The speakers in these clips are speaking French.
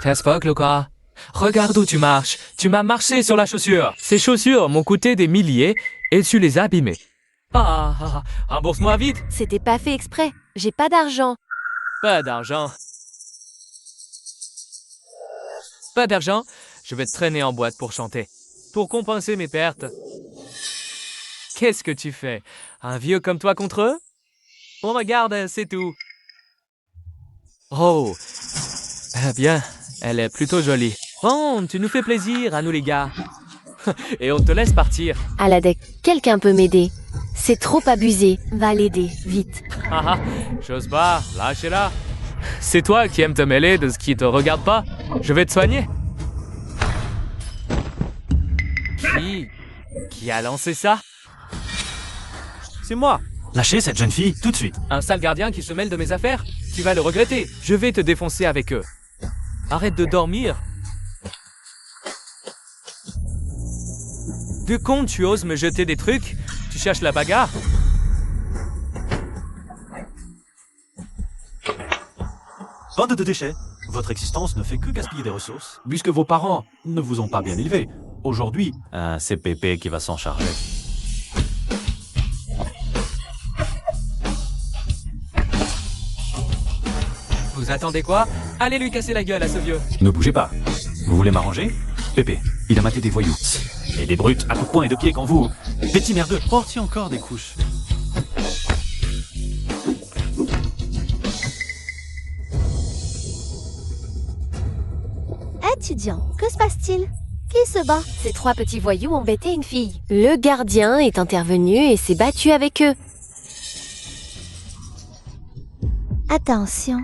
Fais fuck, Luca. Regarde où tu marches. Tu m'as marché sur la chaussure. Ces chaussures m'ont coûté des milliers et tu les as abîmées. Rembourse-moi vite. C'était pas fait exprès. J'ai pas d'argent. Pas d'argent. Pas d'argent, je vais te traîner en boîte pour chanter. Pour compenser mes pertes. Qu'est-ce que tu fais? Un vieux comme toi contre eux? On regarde, c'est tout. Oh, bien, elle est plutôt jolie. Bon, tu nous fais plaisir, à nous les gars. Et on te laisse partir. Aladek, quelqu'un peut m'aider. C'est trop abusé. Va l'aider, vite. J'ose pas, lâchez-la. C'est toi qui aimes te mêler de ce qui te regarde pas. Je vais te soigner. Qui a lancé ça? C'est moi. Lâchez cette jeune fille, tout de suite. Un sale gardien qui se mêle de mes affaires? Tu vas le regretter. Je vais te défoncer avec eux. Arrête de dormir. De con, tu oses me jeter des trucs? Tu cherches la bagarre? Bande de déchets. Votre existence ne fait que gaspiller des ressources, puisque vos parents ne vous ont pas bien élevé. Aujourd'hui, c'est Pépé qui va s'en charger. Vous attendez quoi? Allez lui casser la gueule à ce vieux. Ne bougez pas. Vous voulez m'arranger? Pépé, il a maté des voyous. Et des brutes à coups de poing et de pied quand vous... Petit merdeux. Portiez encore des couches. Étudiant, que se passe-t-il? Qui se bat? Ces 3 petits voyous ont embêté une fille. Le gardien est intervenu et s'est battu avec eux. Attention.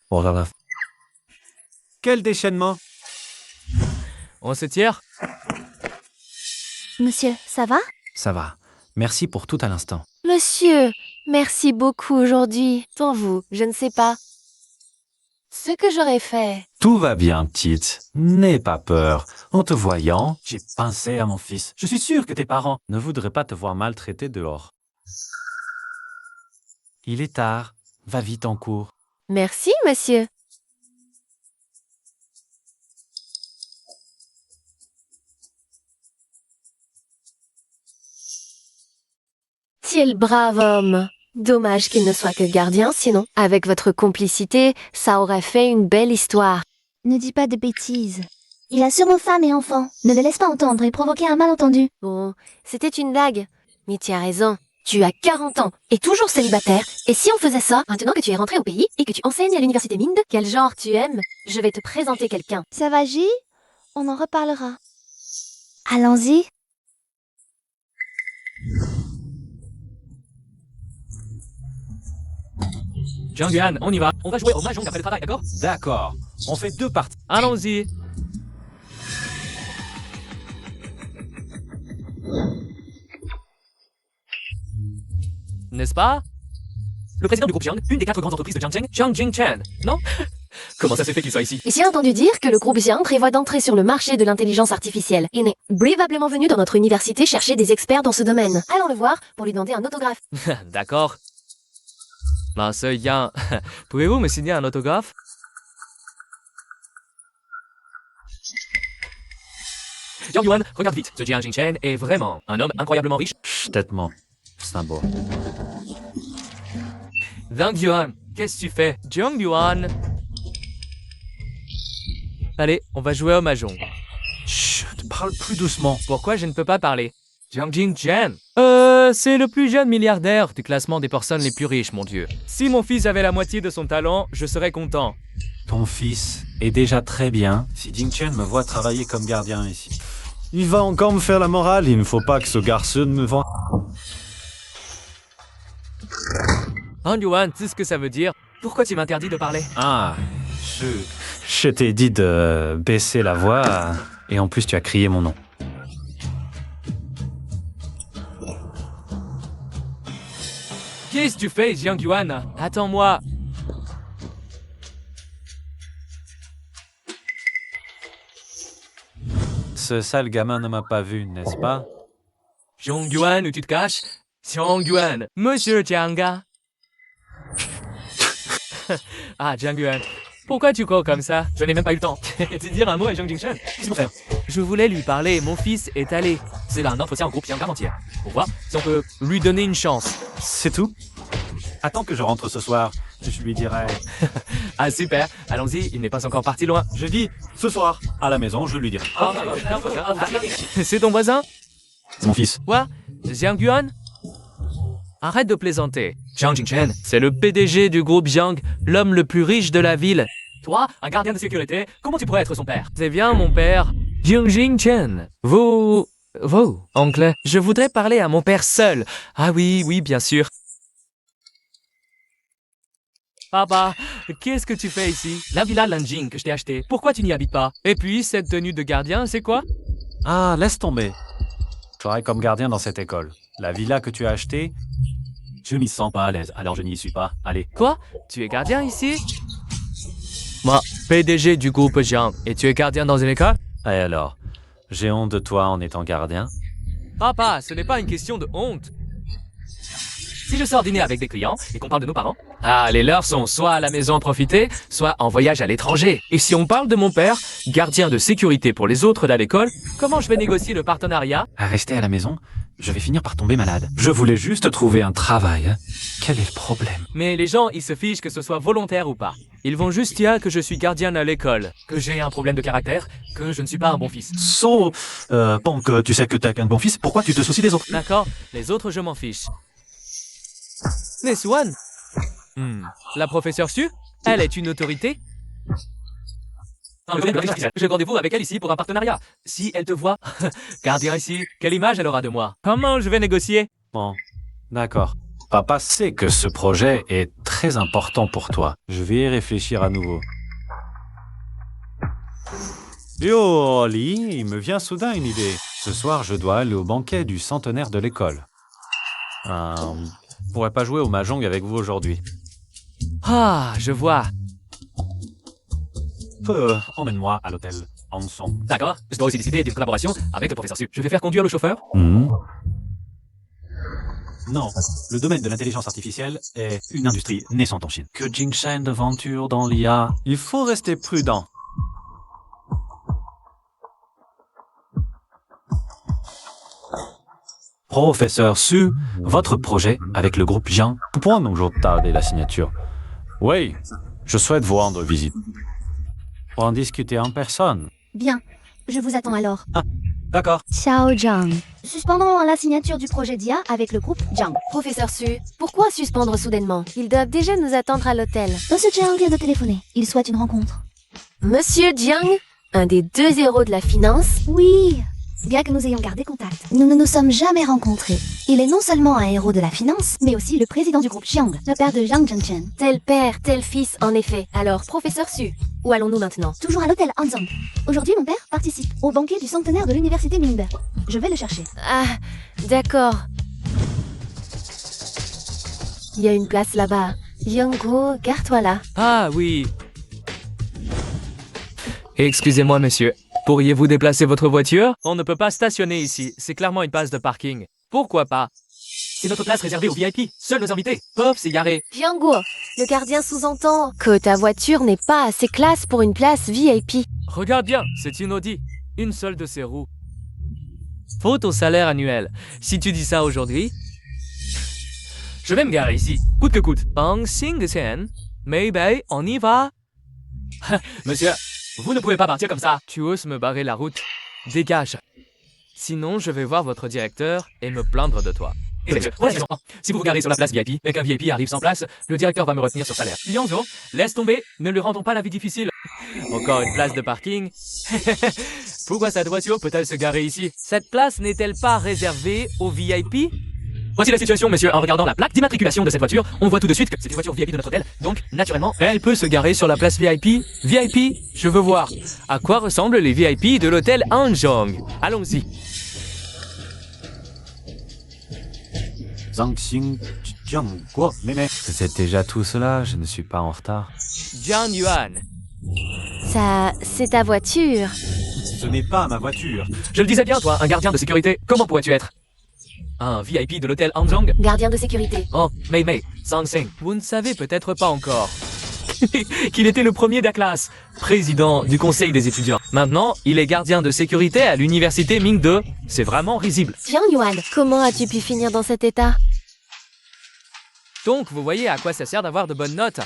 Oh là là. Quel déchaînement. On se tire? Monsieur, ça va? Ça va. Merci pour tout à l'instant. Monsieur, merci beaucoup aujourd'hui. Pour vous, je ne sais pas. Ce que j'aurais fait. Tout va bien, petite. N'aie pas peur. En te voyant, j'ai pensé à mon fils. Je suis sûr que tes parents Ne voudraient pas te voir maltraité dehors. Il est tard. Va vite en cours. Merci, monsieur. Quel brave homme. Dommage qu'il ne soit que gardien, sinon, avec votre complicité, ça aurait fait une belle histoire. Ne dis pas de bêtises. Il a sûrement femme et enfants. Ne le laisse pas entendre et provoquer un malentendu. Bon, c'était une blague. Mais tu as raison. Tu as 40 ans et toujours célibataire. Et si on faisait ça, maintenant que tu es rentré au pays et que tu enseignes à l'université Minde, quel genre tu aimes? Je vais te présenter quelqu'un. Ça va, J? On en reparlera. Allons-y. Jiang, on y va. On va jouer au mahjong après le travail, d'accord? D'accord. On fait 2 parties. Allons-y. N'est-ce pas? Le président du groupe Jiang, une des 4 grandes entreprises de Jiangcheng, Jiang Jingchen, non? Comment ça se fait qu'il soit ici? J'ai entendu dire que le groupe Jiang prévoit d'entrer sur le marché de l'intelligence artificielle. Il est brièvement venu dans notre université chercher des experts dans ce domaine. Allons le voir pour lui demander un autographe. D'accord. Monsieur Yang, pouvez-vous me signer un autographe? Jiang Yuan, regarde vite. Ce Jiang Jingchen est vraiment un homme incroyablement riche. Chut, tête-moi. C'est un beau. Jiang Yuan, qu'est-ce que tu fais? Jiang Yuan. Allez, on va jouer au mahjong. Chut, parle plus doucement. Pourquoi je ne peux pas parler? Jiang Jingchen. C'est le plus jeune milliardaire du classement des personnes les plus riches, mon Dieu. Si mon fils avait la moitié de son talent, je serais content. Ton fils est déjà très bien. Si Jingchen me voit travailler comme gardien ici. Il va encore me faire la morale. Il ne faut pas que ce garçon me vende. Jiang Yuan, tu sais ce que ça veut dire? Pourquoi tu m'interdis de parler? Ah, je t'ai dit de baisser la voix. Et en plus, tu as crié mon nom. Qu'est-ce que tu fais, Jiang Yuan? Attends-moi. Ce sale gamin ne m'a pas vu, n'est-ce pas? Jiang Yuan, où tu te caches? Jiang Yuan, Monsieur Jiang. Ah, Jiang Yuan, pourquoi tu cours comme ça? Je n'ai même pas eu le temps de dire un mot à Zhang Jingchen. Qu'est-ce qu'on fait? Je voulais lui parler, mon fils est allé. C'est là un entretien en groupe Yang entier. Pour voir si on peut lui donner une chance. C'est tout? Attends que je rentre ce soir. Je lui dirai... Ah super, allons-y, il n'est pas encore parti loin. Je dis, ce soir, à la maison, je lui dirai. C'est ton voisin? C'est mon fils. Quoi? Jiang Yuan? Arrête de plaisanter. Zhang Jingchen, c'est le PDG du groupe Jiang, l'homme le plus riche de la ville. Toi, un gardien de sécurité, comment tu pourrais être son père? C'est bien mon père. Jiang Jingchen, vous, oncle, je voudrais parler à mon père seul. Ah oui, bien sûr. Papa, qu'est-ce que tu fais ici? La villa Lanjing que je t'ai achetée, pourquoi tu n'y habites pas? Et puis, cette tenue de gardien, c'est quoi? Ah, laisse tomber. Je travaille comme gardien dans cette école. La villa que tu as achetée, Je m'y sens pas à l'aise, alors je n'y suis pas. Allez. Quoi? Tu es gardien ici? Moi, PDG du groupe Jiang, et tu es gardien dans une école? et alors? J'ai honte de toi en étant gardien? Papa, ce n'est pas une question de honte. Si je sors dîner avec des clients et qu'on parle de nos parents, ah, les leurs sont soit à la maison à profiter, soit en voyage à l'étranger. Et si on parle de mon père, gardien de sécurité pour les autres à l'école, comment je vais négocier le partenariat? À rester à la maison, je vais finir par tomber malade. Je voulais juste trouver un travail. Hein. Quel est le problème? Mais les gens, ils se fichent que ce soit volontaire ou pas. Ils vont juste dire que je suis gardien à l'école, que j'ai un problème de caractère, que je ne suis pas un bon fils. Bon, que tu sais que t'es qu'un bon fils, pourquoi tu te soucies des autres? D'accord? Les autres, je m'en fiche. Mais Swan, la professeure Su, elle est une autorité? J'ai rendez-vous avec elle ici pour un partenariat. Si elle te voit, gardien ici, quelle image elle aura de moi? Comment je vais négocier? Bon, d'accord. Papa sait que ce projet est très important pour toi. Je vais y réfléchir à nouveau. Yo, Oli, il me vient soudain une idée. Ce soir, je dois aller au banquet du centenaire de l'école. Je pourrais pas jouer au mahjong avec vous aujourd'hui. Ah, je vois. Emmène-moi à l'hôtel, ensemble. D'accord, je dois aussi décider d'une collaboration avec le professeur Su. Je vais faire conduire le chauffeur. Non, le domaine de l'intelligence artificielle est une industrie naissante en Chine. Que Jingshan d'aventure dans l'IA. Il faut rester prudent. Professeur Su, votre projet avec le groupe Jiang. Pourquoi donc je tarder la signature? Oui, je souhaite vous rendre visite. Pour en discuter en personne. Bien, je vous attends alors. D'accord. Ciao, Jiang. Suspendons la signature du projet d'IA avec le groupe Jiang. Professeur Su, pourquoi suspendre soudainement? Ils doivent déjà nous attendre à l'hôtel. Monsieur Jiang vient de téléphoner. Il souhaite une rencontre. Monsieur Jiang, un des 2 héros de la finance? Oui, bien que nous ayons gardé contact, nous ne nous sommes jamais rencontrés. Il est non seulement un héros de la finance, mais aussi le président du groupe Jiang, le père de Zhang Zhengchen. Tel père, tel fils, en effet. Alors, professeur Su, où allons-nous maintenant? Toujours à l'hôtel Hanzhong. Aujourd'hui, mon père participe au banquet du centenaire de l'université Mingde. Je vais le chercher. Ah, d'accord. Il y a une place là-bas. Yongo, gare-toi là. Ah oui. Excusez-moi, monsieur. Pourriez-vous déplacer votre voiture? On ne peut pas stationner ici. C'est clairement une place de parking. Pourquoi pas? C'est notre place réservée aux VIP. Seuls nos invités peuvent s'y garer. Yongo, le gardien sous-entend que ta voiture n'est pas assez classe pour une place VIP. Regarde bien, c'est une Audi. Une seule de ses roues. Faute au salaire annuel. Si tu dis ça aujourd'hui, je vais me garer ici, coûte que coûte. Bang Sing Sen, Maybe, on y va. Monsieur, vous ne pouvez pas partir comme ça. Tu oses me barrer la route? Dégage. Sinon, je vais voir votre directeur et me plaindre de toi. Si vous vous garez sur la place VIP et qu'un VIP arrive sans place, le directeur va me retenir sur salaire. Lianzo, laisse tomber, ne lui rendons pas la vie difficile. Encore une place de parking. Pourquoi cette voiture peut-elle se garer ici? Cette place n'est-elle pas réservée aux VIP? Voici la situation, monsieur. En regardant la plaque d'immatriculation de cette voiture, on voit tout de suite que c'est une voiture VIP de notre hôtel. Donc, naturellement, elle peut se garer sur la place VIP. VIP, je veux voir. À quoi ressemblent les VIP de l'hôtel Hanzhong? Allons-y. Zhang Xing, Jiang, quoi? Mais. C'est déjà tout cela, je ne suis pas en retard. Jiang Yuan. Ça, c'est ta voiture. Ce n'est pas ma voiture. Je le disais bien, toi, un gardien de sécurité. Comment pourrais-tu être? Un VIP de l'hôtel Hanzhong? Gardien de sécurité. Oh, Mei Mei, Sang Sing. Vous ne savez peut-être pas encore. qu'il était le premier de la classe, président du conseil des étudiants. Maintenant, il est gardien de sécurité à l'université Ming 2. C'est vraiment risible. Jiang Yuan, comment as-tu pu finir dans cet état? Donc, vous voyez à quoi ça sert d'avoir de bonnes notes.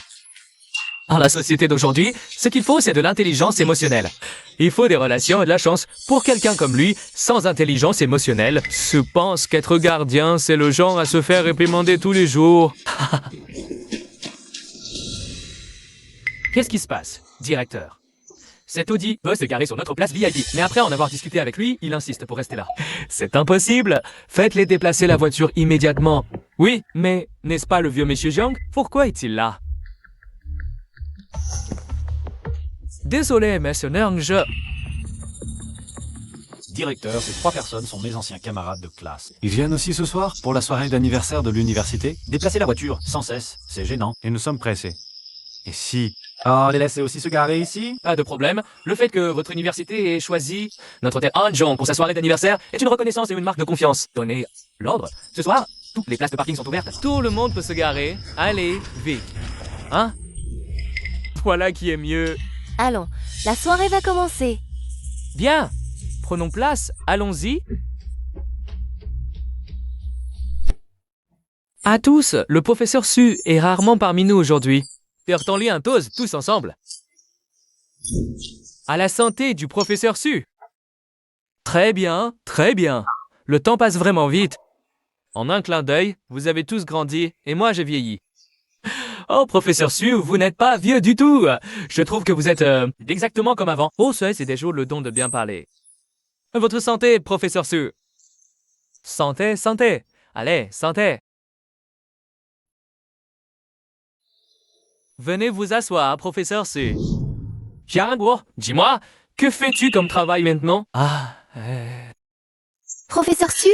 Dans la société d'aujourd'hui, ce qu'il faut, c'est de l'intelligence émotionnelle. Il faut des relations et de la chance. Pour quelqu'un comme lui, sans intelligence émotionnelle, se pense qu'être gardien, c'est le genre à se faire réprimander tous les jours. Qu'est-ce qui se passe, directeur? Cet Audi veut se garer sur notre place VIP, mais après en avoir discuté avec lui, il insiste pour rester là. C'est impossible. Faites-les déplacer la voiture immédiatement. Oui, mais n'est-ce pas le vieux monsieur Jiang? Pourquoi est-il là? Désolé, monsieur Neng, Directeur, ces 3 personnes sont mes anciens camarades de classe. Ils viennent aussi ce soir pour la soirée d'anniversaire de l'université. Déplacer la voiture sans cesse, c'est gênant. Et nous sommes pressés. Et si... Ah, les laisser aussi se garer ici? Pas de problème. Le fait que votre université ait choisi notre hôtel Hanzhong pour sa soirée d'anniversaire est une reconnaissance et une marque de confiance. Donnez l'ordre. Ce soir, toutes les places de parking sont ouvertes. Tout le monde peut se garer. Allez, vite. Hein? Voilà qui est mieux. Allons, la soirée va commencer. Bien. Prenons place. Allons-y. À tous, le professeur Su est rarement parmi nous aujourd'hui. Faisons-lui un toast tous ensemble. À la santé du professeur Su. Très bien, très bien. Le temps passe vraiment vite. En un clin d'œil, vous avez tous grandi et moi j'ai vieilli. Oh, professeur Su, vous n'êtes pas vieux du tout. Je trouve que vous êtes exactement comme avant. Oh, ça, c'est déjà le don de bien parler. Votre santé, professeur Su. Santé, santé. Allez, santé. Venez vous asseoir, professeur Su. Jiangguo, dis-moi, que fais-tu comme travail maintenant? Professeur Su,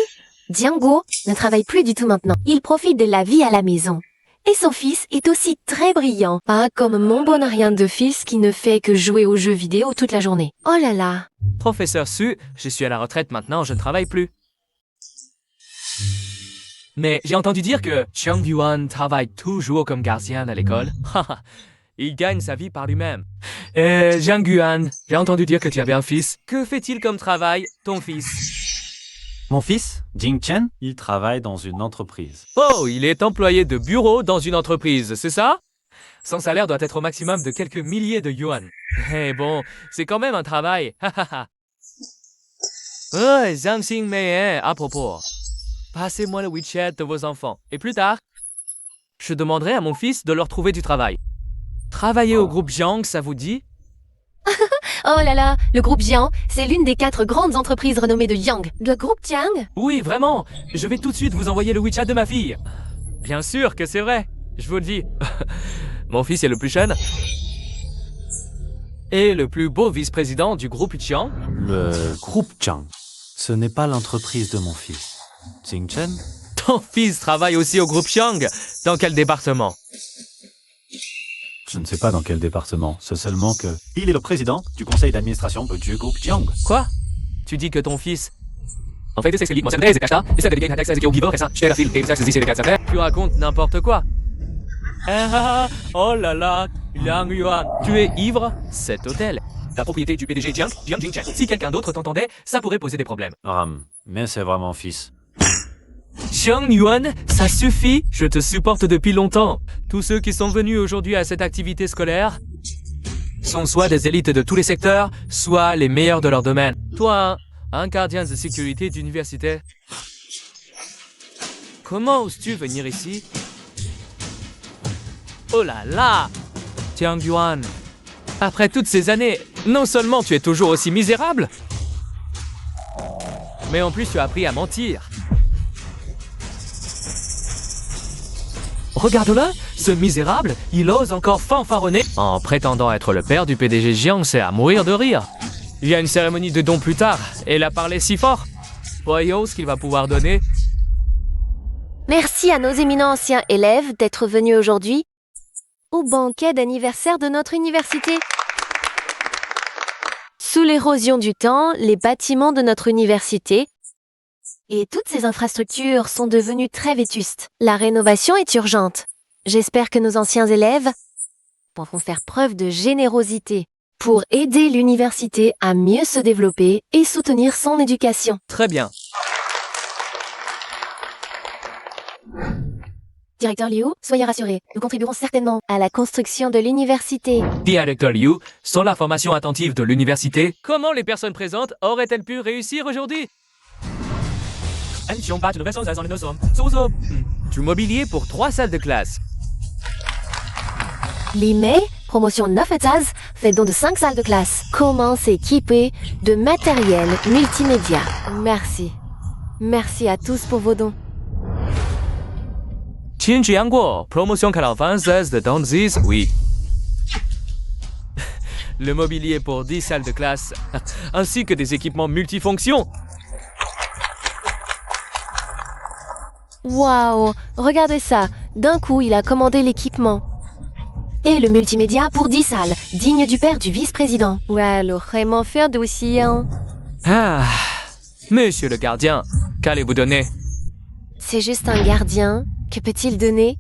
Jiangguo ne travaille plus du tout maintenant. Il profite de la vie à la maison. Et son fils est aussi très brillant. Pas comme mon bon rien de fils qui ne fait que jouer aux jeux vidéo toute la journée. Oh là là. Professeur Su, je suis à la retraite maintenant, je ne travaille plus. Mais j'ai entendu dire que Jiang Yuan travaille toujours comme gardien à l'école. Il gagne sa vie par lui-même. Jiang Yuan, j'ai entendu dire que tu avais un fils. Que fait-il comme travail, ton fils? Mon fils, Jing Chen? Il travaille dans une entreprise. Oh, il est employé de bureau dans une entreprise, c'est ça? Son salaire doit être au maximum de quelques milliers de yuan. Eh bon, c'est quand même un travail. Oh, Zhang Xingmei, à propos. Passez-moi le WeChat de vos enfants. Et plus tard, je demanderai à mon fils de leur trouver du travail. Travailler au groupe Jiang, ça vous dit? Oh là là, le groupe Jiang, c'est l'une des 4 grandes entreprises renommées de Yang. Le groupe Jiang? Oui, vraiment. Je vais tout de suite vous envoyer le WeChat de ma fille. Bien sûr que c'est vrai. Je vous le dis. Mon fils est le plus jeune. Et le plus beau vice-président du groupe Jiang. Le groupe Jiang. Ce n'est pas l'entreprise de mon fils. Jing Chen? Ton fils travaille aussi au groupe Jiang. Dans quel département? Je ne sais pas dans quel département, c'est seulement que... Il est le président du conseil d'administration du groupe Jiang. Quoi? Tu dis que ton fils... En fait, tu racontes n'importe quoi. Oh là là, Liang Yuan, tu es ivre? Cet hôtel, la propriété du PDG Jiang Jingchen. Si quelqu'un d'autre t'entendait, ça pourrait poser des problèmes. Mais c'est vraiment fils. Jiang Yuan, ça suffit, je te supporte depuis longtemps. Tous ceux qui sont venus aujourd'hui à cette activité scolaire sont soit des élites de tous les secteurs, soit les meilleurs de leur domaine. Toi, un gardien de sécurité d'université, comment oses-tu venir ici? Oh là là! Jiang Yuan, après toutes ces années, non seulement tu es toujours aussi misérable, mais en plus tu as appris à mentir. Regarde-le, ce misérable, il ose encore fanfaronner en prétendant être le père du PDG Jiang, c'est à mourir de rire. Il y a une cérémonie de don plus tard, et il a parlé si fort. Voyons ce qu'il va pouvoir donner. Merci à nos éminents anciens élèves d'être venus aujourd'hui au banquet d'anniversaire de notre université. Sous l'érosion du temps, les bâtiments de notre université et toutes ces infrastructures sont devenues très vétustes. La rénovation est urgente. J'espère que nos anciens élèves pourront faire preuve de générosité pour aider l'université à mieux se développer et soutenir son éducation. Très bien. Directeur Liu, soyez rassuré, nous contribuerons certainement à la construction de l'université. Directeur Liu, sans la formation attentive de l'université, comment les personnes présentes auraient-elles pu réussir aujourd'hui? Du mobilier pour 3 salles de classe. Li Mei, promotion 9 étages, fait don de 5 salles de classe. Comment s'équiper de matériel multimédia. Merci. Merci à tous pour vos dons. Qin Jiangguo, promotion 46 de Donzis, oui. Le mobilier pour 10 salles de classe, ainsi que des équipements multifonctions. Waouh, regardez ça. D'un coup, il a commandé l'équipement. Et le multimédia pour 10 salles, digne du père du vice-président. Ouais, le vraiment faire dossier. Ah, monsieur le gardien, qu'allez-vous donner? C'est juste un gardien. Que peut-il donner?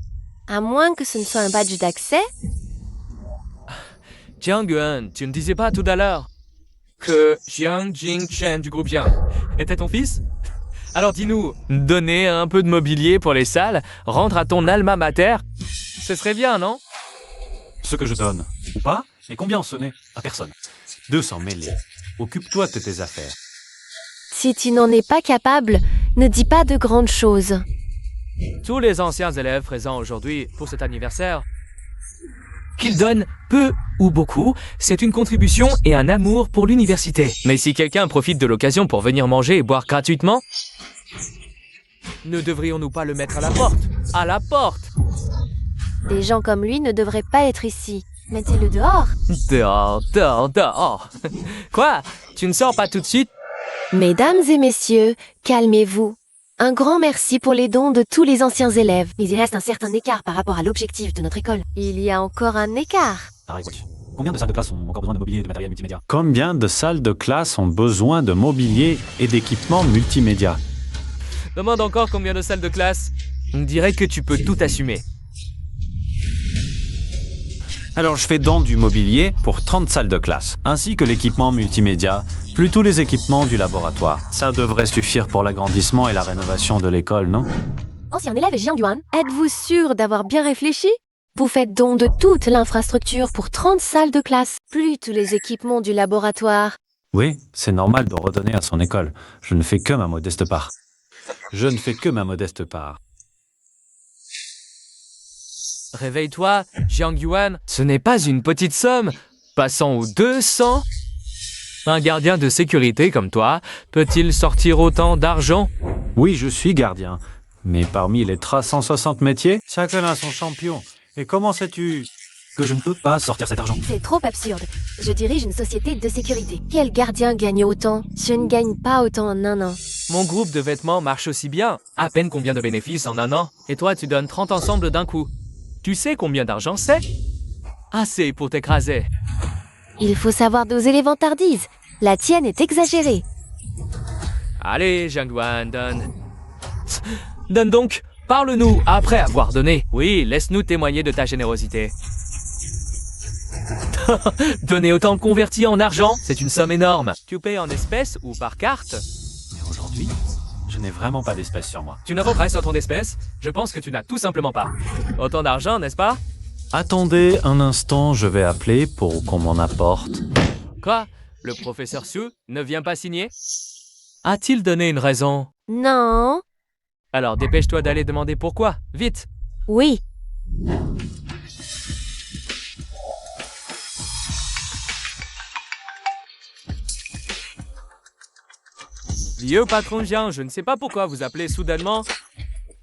À moins que ce ne soit un badge d'accès? Jiang Yuan, tu ne disais pas tout à l'heure que Jiang Jingchen du groupe Jiang était ton fils? Alors dis-nous, donner un peu de mobilier pour les salles, rendre à ton alma mater, ce serait bien, non? Ce que je donne, ou pas, et combien ce n'est à personne. 200 mêlés. Occupe-toi de tes affaires. Si tu n'en es pas capable, ne dis pas de grandes choses. Tous les anciens élèves présents aujourd'hui pour cet anniversaire, qu'ils donnent peu ou beaucoup, c'est une contribution et un amour pour l'université. Mais si quelqu'un profite de l'occasion pour venir manger et boire gratuitement, ne devrions-nous pas le mettre à la porte? À la porte! Des gens comme lui ne devraient pas être ici. Mettez-le dehors. Dehors, dehors, dehors. Quoi? Tu ne sors pas tout de suite? Mesdames et messieurs, calmez-vous. Un grand merci pour les dons de tous les anciens élèves. Mais il reste un certain écart par rapport à l'objectif de notre école. Il y a encore un écart. Pareil, combien de salles de classe ont encore besoin de mobilier et de matériel multimédia? Combien de salles de classe ont besoin de mobilier et d'équipements multimédia? Demande encore combien de salles de classe. On dirait que tu peux tout assumer. Alors je fais don du mobilier pour 30 salles de classe, ainsi que l'équipement multimédia, plus tous les équipements du laboratoire. Ça devrait suffire pour l'agrandissement et la rénovation de l'école, non? Ancien élève Jiang Yuan, êtes-vous sûr d'avoir bien réfléchi? Vous faites don de toute l'infrastructure pour 30 salles de classe, plus tous les équipements du laboratoire. Oui, c'est normal de redonner à son école. Je ne fais que ma modeste part. Je ne fais que ma modeste part. Réveille-toi, Jiang Yuan, ce n'est pas une petite somme. Passons aux 200. Un gardien de sécurité comme toi peut-il sortir autant d'argent? Oui, je suis gardien. Mais parmi les 360 métiers, chacun a son champion. Et comment sais-tu Que je ne peux pas sortir cet argent. C'est trop absurde. Je dirige une société de sécurité. Quel gardien gagne autant? Je ne gagne pas autant en un an. Mon groupe de vêtements marche aussi bien. À peine combien de bénéfices en un an? Et toi, tu donnes 30 ensembles d'un coup. Tu sais combien d'argent c'est? Assez pour t'écraser. Il faut savoir doser les vantardises. La tienne est exagérée. Allez, Jiang Yuan, donne. Donne donc. Parle-nous après avoir donné. Oui, laisse-nous témoigner de ta générosité. Donner autant converti en argent, c'est une somme énorme. Tu payes en espèces ou par carte? Mais aujourd'hui, je n'ai vraiment pas d'espèces sur moi. Tu ne represses autant d'espèces? Je pense que tu n'as tout simplement pas. Autant d'argent, n'est-ce pas? Attendez un instant, je vais appeler pour qu'on m'en apporte. Quoi? Le professeur Su ne vient pas signer? A-t-il donné une raison? Non. Alors dépêche-toi d'aller demander pourquoi. Vite! Oui. Vieux patron Jiang, je ne sais pas pourquoi vous appelez soudainement.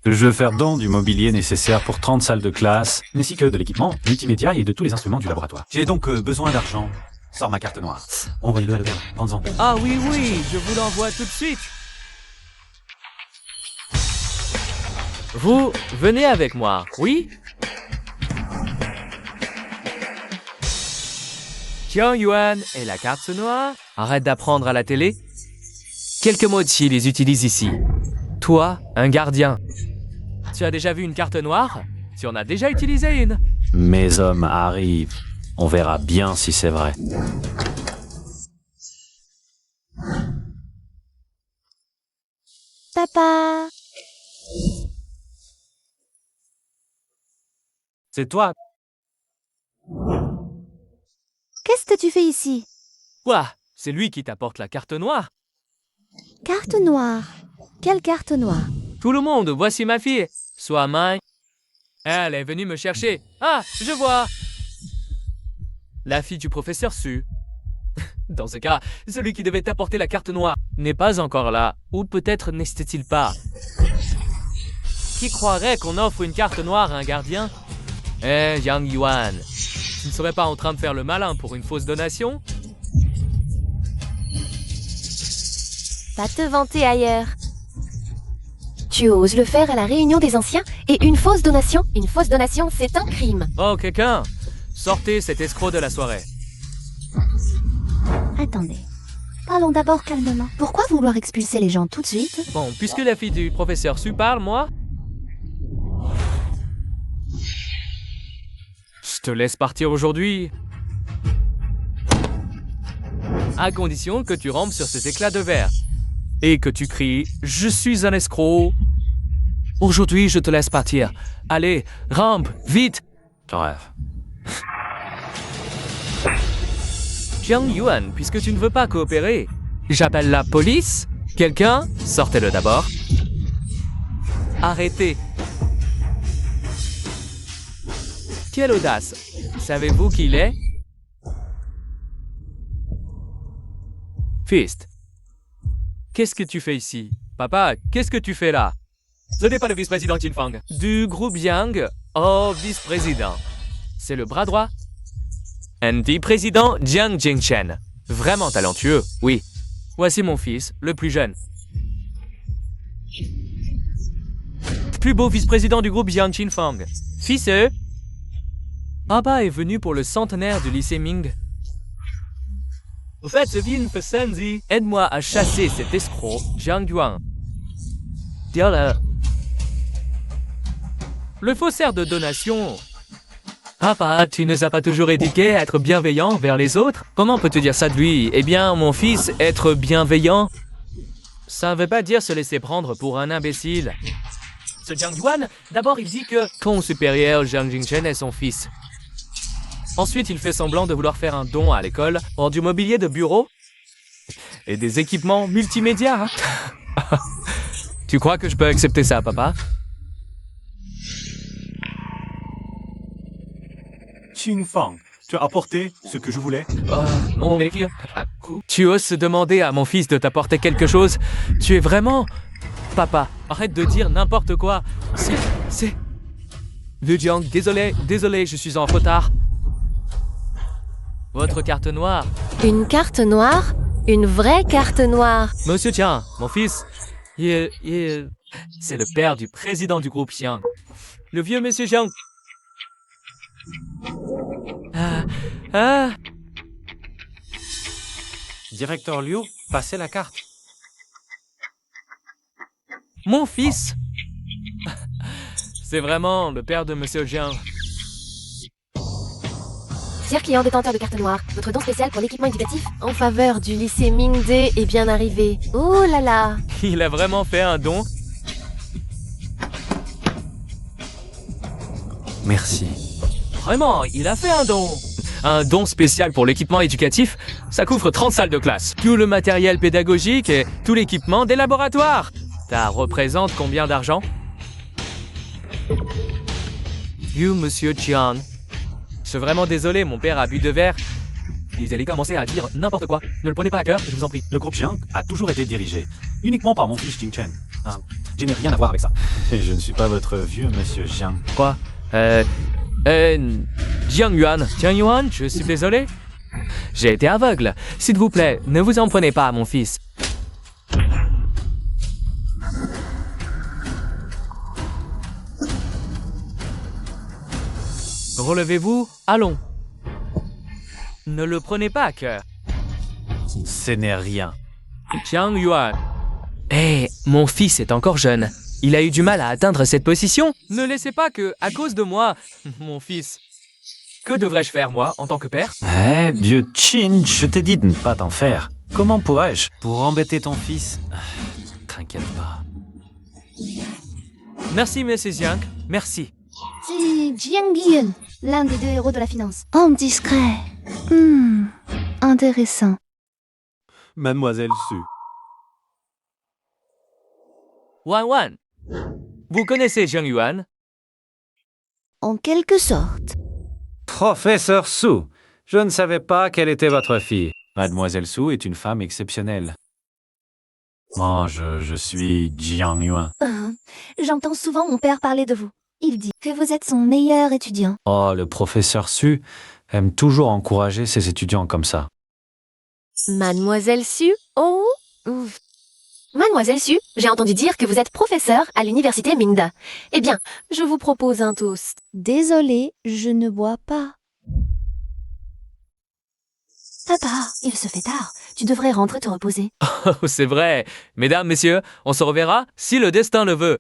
Je veux faire don du mobilier nécessaire pour 30 salles de classe. Ainsi que de l'équipement multimédia et de tous les instruments du laboratoire. J'ai donc besoin d'argent. Sors ma carte noire. Envoyez-le à l'auberge. Prends-en. Ah oui, oui, je vous l'envoie tout de suite. Vous venez avec moi, oui? Jiang Yuan et la carte noire. Arrête d'apprendre à la télé. Quelques mots de chi les utilisent ici. Toi, un gardien. Tu as déjà vu une carte noire? Tu en as déjà utilisé une? Mes hommes arrivent. On verra bien si c'est vrai. Papa. C'est toi. Qu'est-ce que tu fais ici? Quoi? C'est lui qui t'apporte la carte noire. Carte noire. Quelle carte noire? Tout le monde, voici ma fille. Sois Mai. Elle est venue me chercher. Ah, je vois. La fille du professeur Su. Dans ce cas, celui qui devait t'apporter la carte noire n'est pas encore là. Ou peut-être n'était-il pas. Qui croirait qu'on offre une carte noire à un gardien? Eh, Yang Yuan, tu ne serais pas en train de faire le malin pour une fausse donation? Va te vanter ailleurs. Tu oses le faire à la réunion des anciens et une fausse donation? Une fausse donation, c'est un crime. Oh, quelqu'un! Sortez cet escroc de la soirée. Attendez. Parlons d'abord calmement. Pourquoi vouloir expulser les gens tout de suite? Bon, puisque la fille du professeur Su parle, moi... Je te laisse partir aujourd'hui. À condition que tu rampes sur ces éclats de verre. Et que tu cries « Je suis un escroc ». Aujourd'hui, je te laisse partir. Allez, rampe, vite. Tu rêves. Jiang Yuan, puisque tu ne veux pas coopérer, j'appelle la police. Quelqu'un, sortez-le d'abord. Arrêtez. Quelle audace. Savez-vous qui il est? Fist. Qu'est-ce que tu fais ici? Papa, qu'est-ce que tu fais là? Ce n'est pas le vice-président Qin Fang. Du groupe Yang au vice-président. C'est le bras droit. Un vice-président Jiang Jingchen. Vraiment talentueux, oui. Voici mon fils, le plus jeune. Plus beau vice-président du groupe Jiang Qin Fang. Fils, Papa est venu pour le centenaire du lycée Ming. Au fait, ce film fait Sandy. Aide-moi à chasser cet escroc, Jiang Yuan. Dis-le. Le faussaire de donation. Papa, tu ne nous as pas toujours éduqué à être bienveillant vers les autres? Comment peux-tu dire ça de lui? Eh bien, mon fils, être bienveillant, ça ne veut pas dire se laisser prendre pour un imbécile. Ce Jiang Yuan, d'abord il dit que ton supérieur Jiang Jingchen est son fils. Ensuite, il fait semblant de vouloir faire un don à l'école pour du mobilier de bureau et des équipements multimédia. Tu crois que je peux accepter ça, papa? Qin Fang, tu as apporté ce que je voulais? Mon mec, tu oses se demander à mon fils de t'apporter quelque chose? Tu es vraiment... Papa, arrête de dire n'importe quoi. C'est... Liu Jiang, désolé, je suis en retard. Votre carte noire. Une carte noire? Une vraie carte noire? Monsieur Tian, mon fils, c'est le père du président du groupe Xiang. Le vieux monsieur Jiang. Directeur Liu, passez la carte. Mon fils. C'est vraiment le père de monsieur Jiang. Cher client détenteur de carte noire, votre don spécial pour l'équipement éducatif en faveur du lycée Mingde est bien arrivé. Oh là là! Il a vraiment fait un don? Merci. Vraiment, il a fait un don. Un don spécial pour l'équipement éducatif, ça couvre 30 salles de classe. Tout le matériel pédagogique et tout l'équipement des laboratoires. Ça représente combien d'argent? You, monsieur Jiang. Je suis vraiment désolé, mon père a bu de verre. Ils allaient commencer à dire n'importe quoi. Ne le prenez pas à cœur, je vous en prie. Le groupe Jiang a toujours été dirigé uniquement par mon fils Jingchen. Je n'ai rien à voir avec ça. Et je ne suis pas votre vieux monsieur Jiang. Quoi? Jiang Yuan, je suis désolé. J'ai été aveugle. S'il vous plaît, ne vous en prenez pas à mon fils. Relevez-vous, allons. Ne le prenez pas à cœur. Ce n'est rien. Jiang Yuan. Mon fils est encore jeune. Il a eu du mal à atteindre cette position. Ne laissez pas que, à cause de moi, mon fils, Que devrais-je faire, moi, en tant que père? Eh, vieux Chin, je t'ai dit de ne pas t'en faire. Comment pourrais-je? Pour embêter ton fils? T'inquiète pas. Merci, Monsieur Jiang. Merci. C'est Jiang Yun, l'un des deux héros de la finance. Homme discret. Intéressant. Mademoiselle Su. Wan Wan. Vous connaissez Jiang Yuan? En quelque sorte. Professeur Su, je ne savais pas quelle était votre fille. Mademoiselle Su est une femme exceptionnelle. Moi, je suis Jiang Yuan. J'entends souvent mon père parler de vous. Il dit que vous êtes son meilleur étudiant. Oh, le professeur Su aime toujours encourager ses étudiants comme ça. Mademoiselle Su? Oh ouf. Mademoiselle Su, j'ai entendu dire que vous êtes professeure à l'université Mingda. Eh bien, je vous propose un toast. Désolée, je ne bois pas. Papa, il se fait tard. Tu devrais rentrer te reposer. Oh, c'est vrai. Mesdames, messieurs, on se reverra si le destin le veut.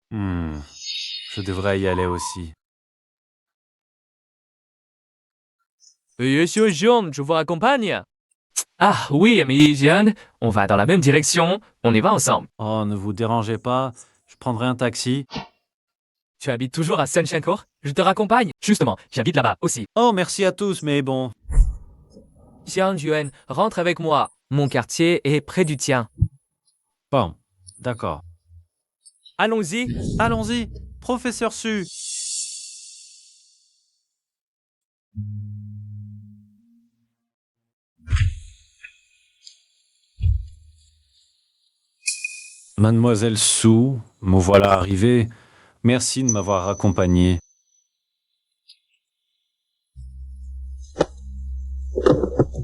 Je devrais y aller aussi. Monsieur Jiang, je vous raccompagne. Ah oui, ami Jiang, on va dans la même direction. On y va ensemble. Oh, ne vous dérangez pas, je prendrai un taxi. Tu habites toujours à Senshancourt? Je te raccompagne. Justement, j'habite là-bas aussi. Oh, merci à tous, mais bon. Jiang Yuan, rentre avec moi. Mon quartier est près du tien. Bon, d'accord. Allons-y. Allons-y, professeur Su. Mademoiselle Su, me voilà arrivée. Merci de m'avoir accompagné.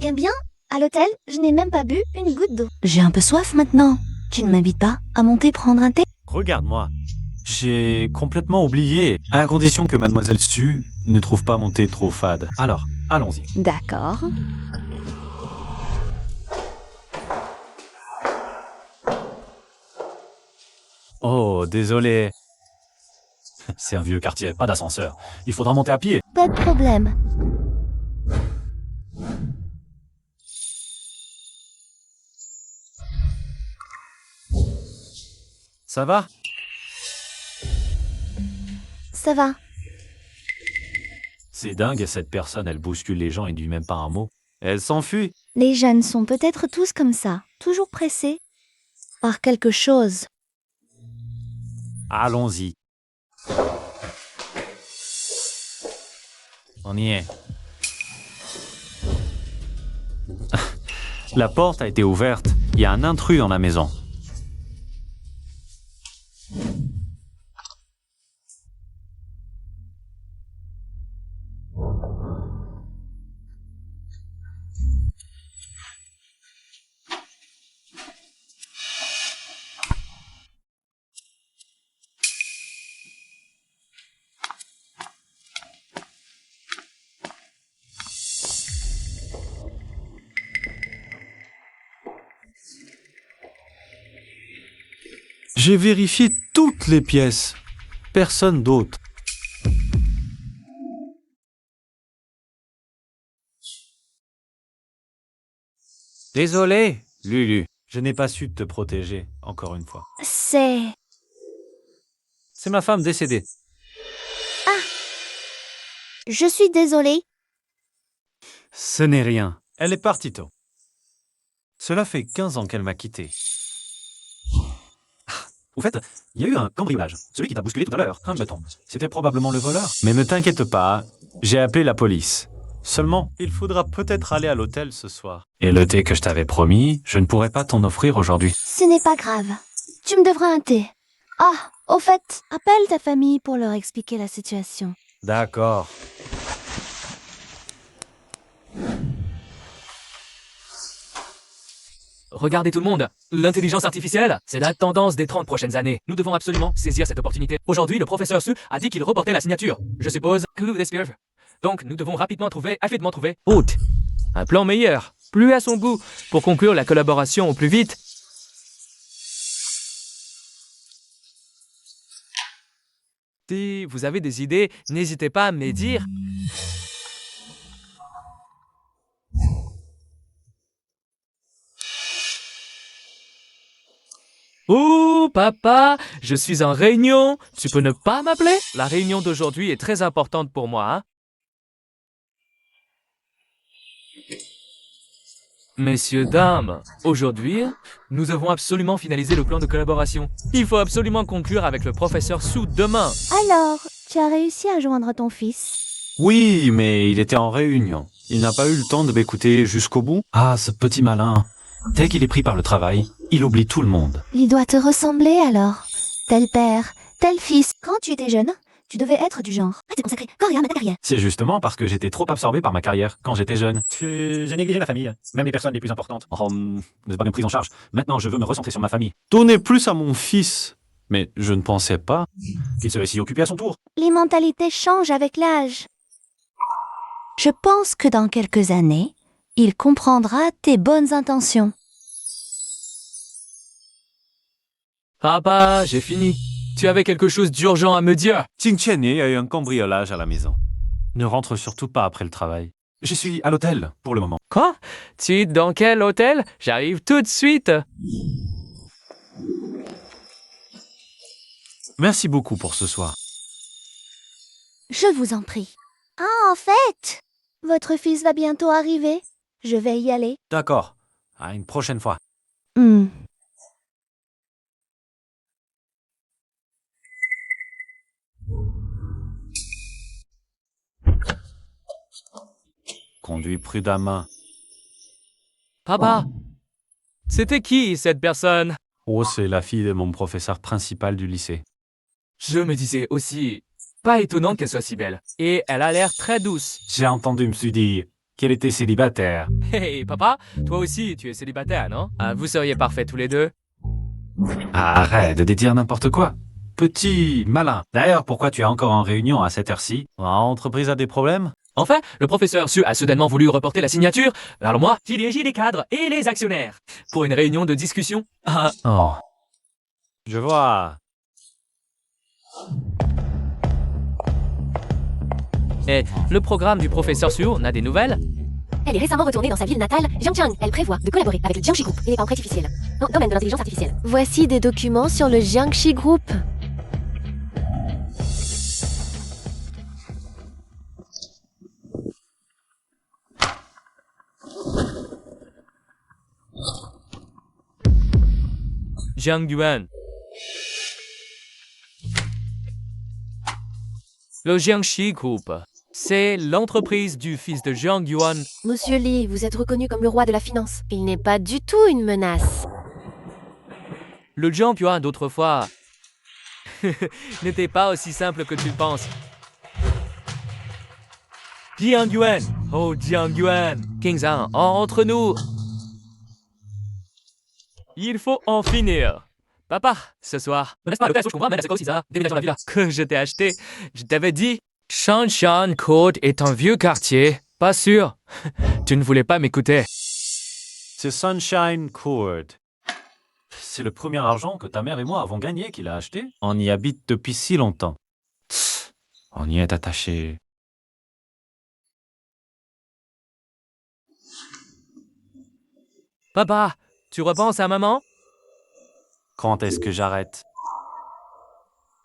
Eh bien, à l'hôtel, je n'ai même pas bu une goutte d'eau. J'ai un peu soif maintenant. Tu ne m'invites pas à monter prendre un thé? Regarde-moi. J'ai complètement oublié, à condition que Mademoiselle Su ne trouve pas mon thé trop fade. Alors, allons-y. D'accord. Oh, désolé. C'est un vieux quartier, pas d'ascenseur. Il faudra monter à pied. Pas de problème. Ça va? Ça va. C'est dingue, cette personne, elle bouscule les gens et ne dit même pas un mot. Elle s'enfuit. Les jeunes sont peut-être tous comme ça, toujours pressés par quelque chose. Allons-y. On y est. La porte a été ouverte. Il y a un intrus dans la maison. J'ai vérifié toutes les pièces. Personne d'autre. Désolé, Lulu. Je n'ai pas su te protéger, encore une fois. C'est C'est ma femme décédée. Je suis désolée. Ce n'est rien. Elle est partie tôt. Cela fait 15 ans qu'elle m'a quitté. Au fait, il y a eu un cambriolage. Celui qui t'a bousculé tout à l'heure. Admettons. C'était probablement le voleur. Mais ne t'inquiète pas, j'ai appelé la police. Seulement, il faudra peut-être aller à l'hôtel ce soir. Et le thé que je t'avais promis, je ne pourrai pas t'en offrir aujourd'hui. Ce n'est pas grave. Tu me devras un thé. Ah, au fait, appelle ta famille pour leur expliquer la situation. D'accord. Regardez tout le monde. L'intelligence artificielle, c'est la tendance des 30 prochaines années. Nous devons absolument saisir cette opportunité. Aujourd'hui, le professeur Su a dit qu'il reportait la signature. Je suppose que vous espérez. Donc, nous devons rapidement trouver Haute. Un plan meilleur, plus à son goût, pour conclure la collaboration au plus vite. Si vous avez des idées, n'hésitez pas à me les dire. Oh, papa, je suis en réunion. Tu peux ne pas m'appeler? La réunion d'aujourd'hui est très importante pour moi, hein? Messieurs, dames, aujourd'hui, nous devons absolument finaliser le plan de collaboration. Il faut absolument conclure avec le professeur Su demain. Alors, tu as réussi à joindre ton fils? Oui, mais il était en réunion. Il n'a pas eu le temps de m'écouter jusqu'au bout. Ah, ce petit malin. Dès qu'il est pris par le travail, il oublie tout le monde. Il doit te ressembler alors. Tel père, tel fils. Quand tu étais jeune, tu devais être du genre à te consacrer corps et âme à ta carrière. C'est justement parce que j'étais trop absorbé par ma carrière quand j'étais jeune. J'ai négligé la famille, même les personnes les plus importantes. Ne pas bien prise en charge. Maintenant, je veux me recentrer sur ma famille. Donnez plus à mon fils. Mais je ne pensais pas. Qu'il serait si occupé à son tour. Les mentalités changent avec l'âge. Je pense que dans quelques années, il comprendra tes bonnes intentions. Papa, j'ai fini. Tu avais quelque chose d'urgent à me dire? Qingqiannie a eu un cambriolage à la maison. Ne rentre surtout pas après le travail. Je suis à l'hôtel pour le moment. Quoi? Tu es dans quel hôtel? J'arrive tout de suite. Merci beaucoup pour ce soir. Je vous en prie. Ah, en fait, votre fils va bientôt arriver. Je vais y aller. D'accord. À une prochaine fois. Conduis prudemment. Papa, c'était qui cette personne? Oh, c'est la fille de mon professeur principal du lycée. Je me disais aussi, pas étonnant qu'elle soit si belle. Et elle a l'air très douce. J'ai entendu me dire qu'elle était célibataire. Hey, papa, toi aussi, tu es célibataire, non? Ah, vous seriez parfaits tous les deux. Arrête de dire n'importe quoi. Petit malin. D'ailleurs, pourquoi tu es encore en réunion à cette heure-ci? L'entreprise a des problèmes? Enfin, le professeur Su a soudainement voulu reporter la signature. Alors moi, diriger les cadres et les actionnaires pour une réunion de discussion. Ah, Oh. Je vois. et le programme du professeur Su, on a des nouvelles? Elle est récemment retournée dans sa ville natale, Jiangchang. Elle prévoit de collaborer avec le Jiangxi Group et les banques artificielles. Dans le domaine de l'intelligence artificielle. Voici des documents sur le Jiangxi Group. Jiang Yuan. Le Jiangxi Group, c'est l'entreprise du fils de Jiang Yuan. Monsieur Li, vous êtes reconnu comme le roi de la finance. Il n'est pas du tout une menace. Le Jiang Yuan d'autrefois n'était pas aussi simple que tu le penses. Jiang Yuan, oh Jiang Yuan, Kingzhan, entre nous. Il faut en finir. Papa, ce soir, me laisse pas à l'hôtel, je comprends, mais c'est quoi aussi ça? Déménage dans la villa que je t'ai acheté. Je t'avais dit, Shanshan Court est un vieux quartier. Pas sûr. Tu ne voulais pas m'écouter. C'est Sunshine Court. C'est le premier argent que ta mère et moi avons gagné qu'il a acheté. On y habite depuis si longtemps. On y est attaché. Papa, tu repenses à maman? Quand est-ce que j'arrête?